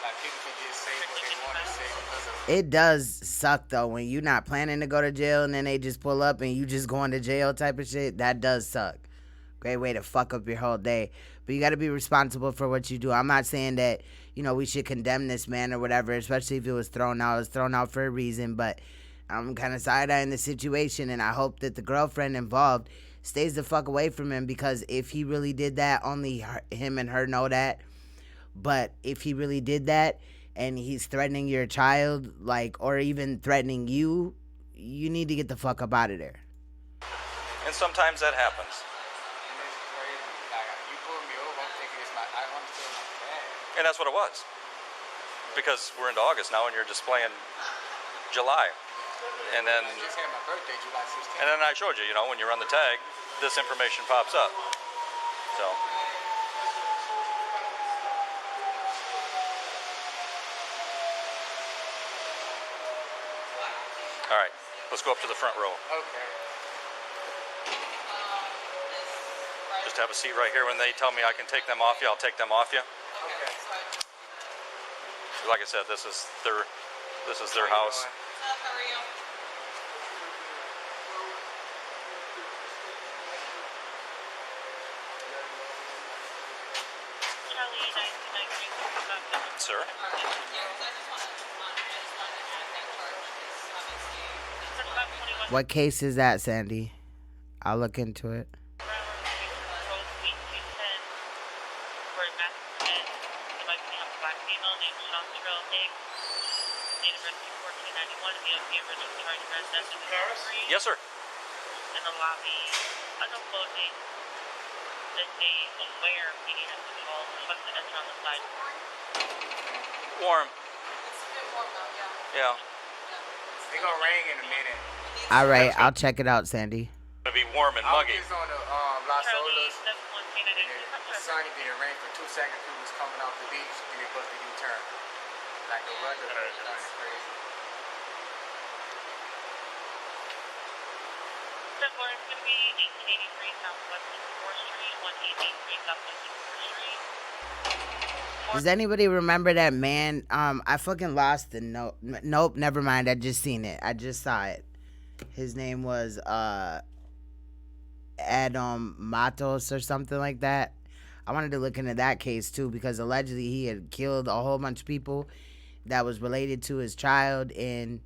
like people can just say what they want to say because of... It does suck, though, when you're not planning to go to jail and then they just pull up and you just going to jail type of shit. That does suck. Great way to fuck up your whole day. But you got to be responsible for what you do. I'm not saying that, we should condemn this man or whatever, especially if it was thrown out. It was thrown out for a reason, but I'm kind of side-eyeing the situation, and I hope that the girlfriend involved stays the fuck away from him, because if he really did that, only him and her know that. But if he really did that and he's threatening your child, or even threatening you, you need to get the fuck up out of there. And sometimes that happens. And that's what it was. Because we're into August now and you're displaying July. And then I just had my birthday, July 16th. And then I showed you, when you run the tag, this information pops up. So. All right, let's go up to the front row. Okay. Just have a seat right here. When they tell me I can take them off you, I'll take them off you. Okay. Like I said, this is their house. How are you? Sir? What case is that, Sandy? I'll look into it. Yes, sir. In the lobby, unopposing the date where he has to call something that's on the side. Warm. It's a bit warm though, Yeah. It's gonna rain in a minute. All right, I'll check it out, Sandy. It's gonna be warm and muggy. I was just on the Las Olas. The sun, it didn't rain for 2 seconds. People was coming off the beach and they busted a U-turn. Like the weather was starting crazy. Circle is going to be 1883 Southwest 4th Street, 1883 Southwest 4th Street. Does anybody remember that man? I fucking lost the note. Nope, never mind. I just seen it. I just saw it. His name was Adam Matos or something like that. I wanted to look into that case too because allegedly he had killed a whole bunch of people that was related to his child and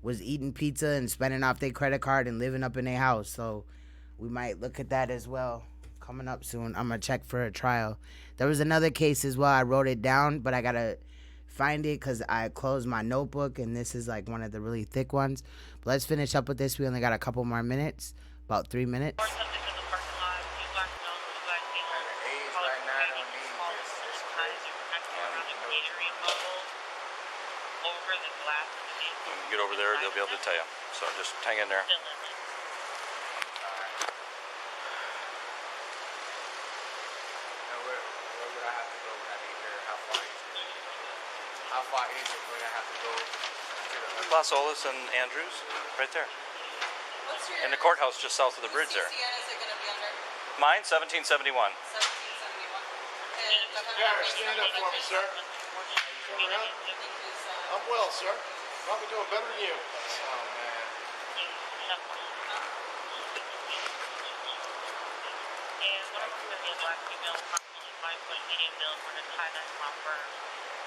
was eating pizza and spending off their credit card and living up in their house. So we might look at that as well. Coming up soon. I'm going to check for a trial. There was another case as well. I wrote it down, but I got to find it because I closed my notebook, and this is like one of the really thick ones. But let's finish up with this. We only got a couple more minutes, about 3 minutes. Get over there, they'll be able to tell you. So just hang in there. How far is it when I have to go to the Las Olas and Andrews, right there. In the courthouse just south of the bridge there. Mine, 1771. Garrett, stand up for me, sir. Turn around. I'm well, sir. Probably doing better than you. Oh, man. And one of them is a black female, approximately 5 foot medium build, for a tie-dye small burn.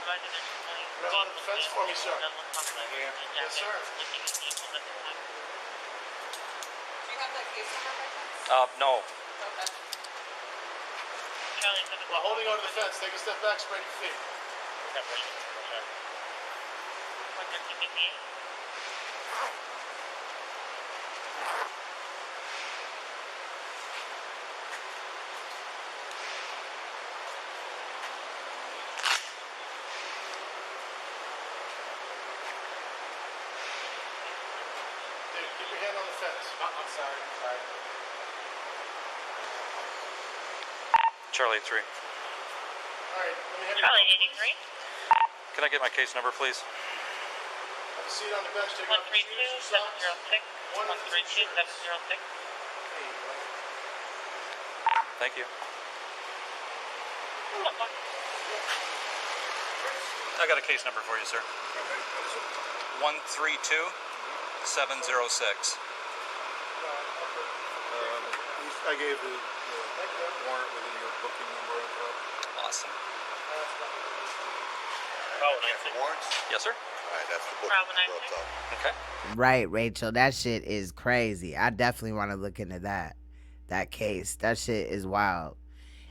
Go on the fence for me, sir. Yes, sir. Do you have that case number by chance? No. Okay. While holding onto the fence, take a step back, spread your feet. Keep your hand on the fence. I'm sorry. Charlie 3. All right, let me have Charlie your 83. Can I get my case number, please? Have a seat on the bench. Take 132-706. 132-706. Thank you. I got a case number for you, sir. 132-706. I gave the warrant within your booking number. Awesome. Warrants? Yes, sir. All right, that's the booking number up top. Okay. Right, Rachel. That shit is crazy. I definitely want to look into that case. That shit is wild.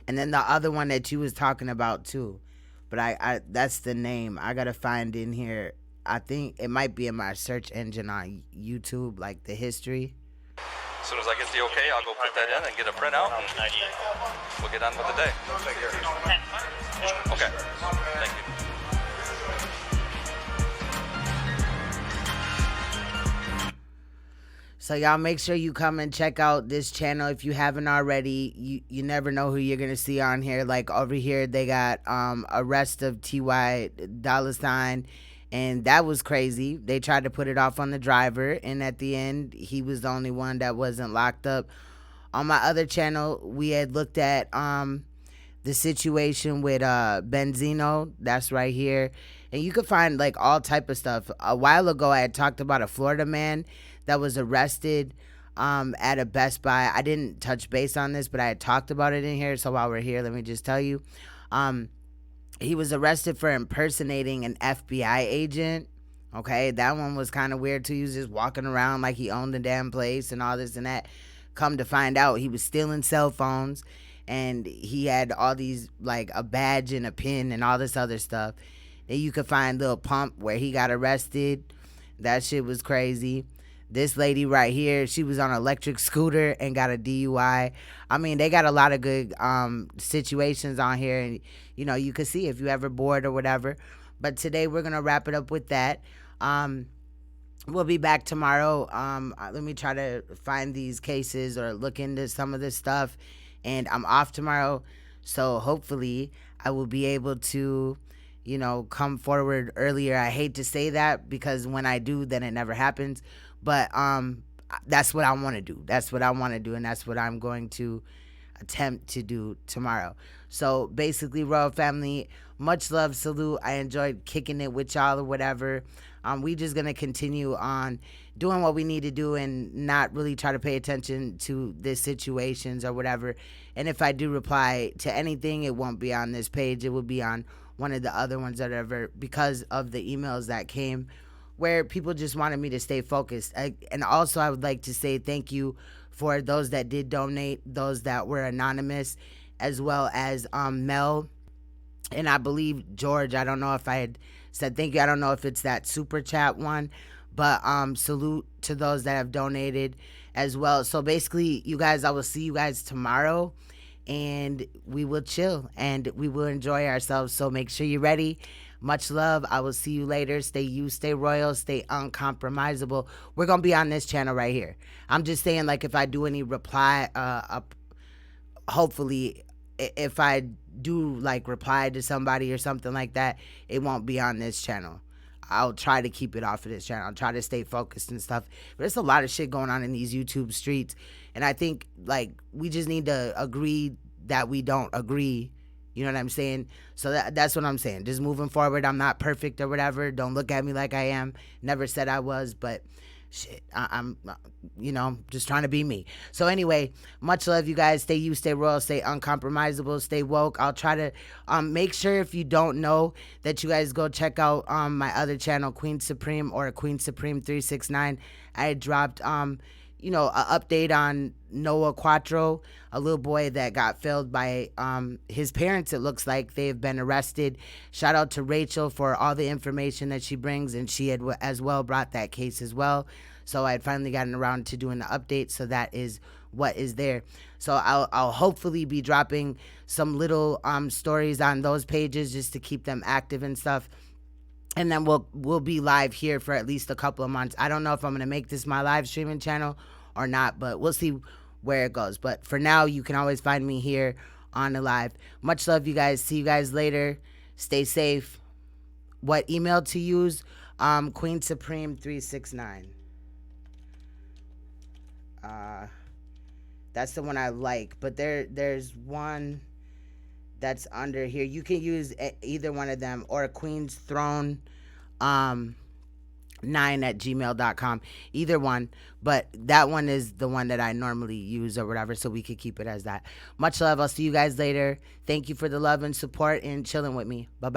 And then the other one that you was talking about too. But I that's the name. I got to find in here. I think it might be in my search engine on YouTube, like the history. As soon as I get the okay, I'll go put that in and get a printout, and we'll get on with the day. Okay. Thank you. So y'all make sure you come and check out this channel if you haven't already. You never know who you're gonna see on here. Like over here they got arrest of T.Y. Dolla $ign, and that was crazy. They tried to put it off on the driver, and at the end he was the only one that wasn't locked up. On my other channel we had looked at the situation with Benzino. That's right here, and you could find like all type of stuff. A while ago I had talked about a Florida man that was arrested at a Best Buy. I didn't touch base on this, but I had talked about it in here. So while we're here, let me just tell you. He was arrested for impersonating an FBI agent. Okay, that one was kind of weird too. He was just walking around like he owned the damn place and all this and that. Come to find out, he was stealing cell phones, and he had all these, like a badge and a pin and all this other stuff. Then you could find Lil Pump where he got arrested. That shit was crazy. This lady right here, she was on an electric scooter and got a DUI. I mean, they got a lot of good situations on here, and you know, you could see if you ever bored or whatever. But today we're gonna wrap it up with that. We'll be back tomorrow. Let me try to find these cases or look into some of this stuff and I'm off tomorrow. So hopefully I will be able to, come forward earlier. I hate to say that because when I do, then it never happens. But that's what I want to do. That's what I want to do, and that's what I'm going to attempt to do tomorrow. So basically, Royal Family, much love, salute. I enjoyed kicking it with y'all or whatever. We just gonna continue on doing what we need to do and not really try to pay attention to the situations or whatever. And if I do reply to anything, it won't be on this page. It will be on one of the other ones that ever, because of the emails that came where people just wanted me to stay focused. And also I would like to say thank you for those that did donate, those that were anonymous, as well as Mel, and I believe George. I don't know if I had said thank you. I don't know if it's that super chat one, but salute to those that have donated as well. So basically, you guys, I will see you guys tomorrow, and we will chill and we will enjoy ourselves. So make sure you're ready. Much love. I will see you later. Stay you, stay royal, stay uncompromisable. We're going to be on this channel right here. I'm just saying, like, if I do any reply, hopefully, if I do, like, reply to somebody or something like that, it won't be on this channel. I'll try to keep it off of this channel. I'll try to stay focused and stuff. But there's a lot of shit going on in these YouTube streets. And I think, like, we just need to agree that we don't agree. You know what I'm saying? So that's what I'm saying. Just moving forward. I'm not perfect or whatever. Don't look at me like I am. Never said I was, but shit, I'm just trying to be me. So anyway, much love, you guys. Stay you, stay royal, stay uncompromisable, stay woke. I'll try to make sure, if you don't know, that you guys go check out my other channel, Queen Supreme, or Queen Supreme 369. I dropped an update on Noah Quattro, a little boy that got failed by his parents. It looks like they've been arrested. Shout out to Rachel for all the information that she brings, and she had as well brought that case as well. So I had finally gotten around to doing the update, so that is what is there. So I'll hopefully be dropping some little stories on those pages just to keep them active and stuff. And then we'll be live here for at least a couple of months. I don't know if I'm going to make this my live streaming channel or not, but we'll see where it goes. But for now, you can always find me here on the live. Much love, you guys. See you guys later. Stay safe. What email to use? Queen Supreme 369. That's the one I like. But there's one that's under here. You can use either one of them, or Queen's Throne 9@gmail.com. Either one, but that one is the one that I normally use or whatever, so we could keep it as that. Much love. I'll see you guys later. Thank you for the love and support and chilling with me. Bye-bye.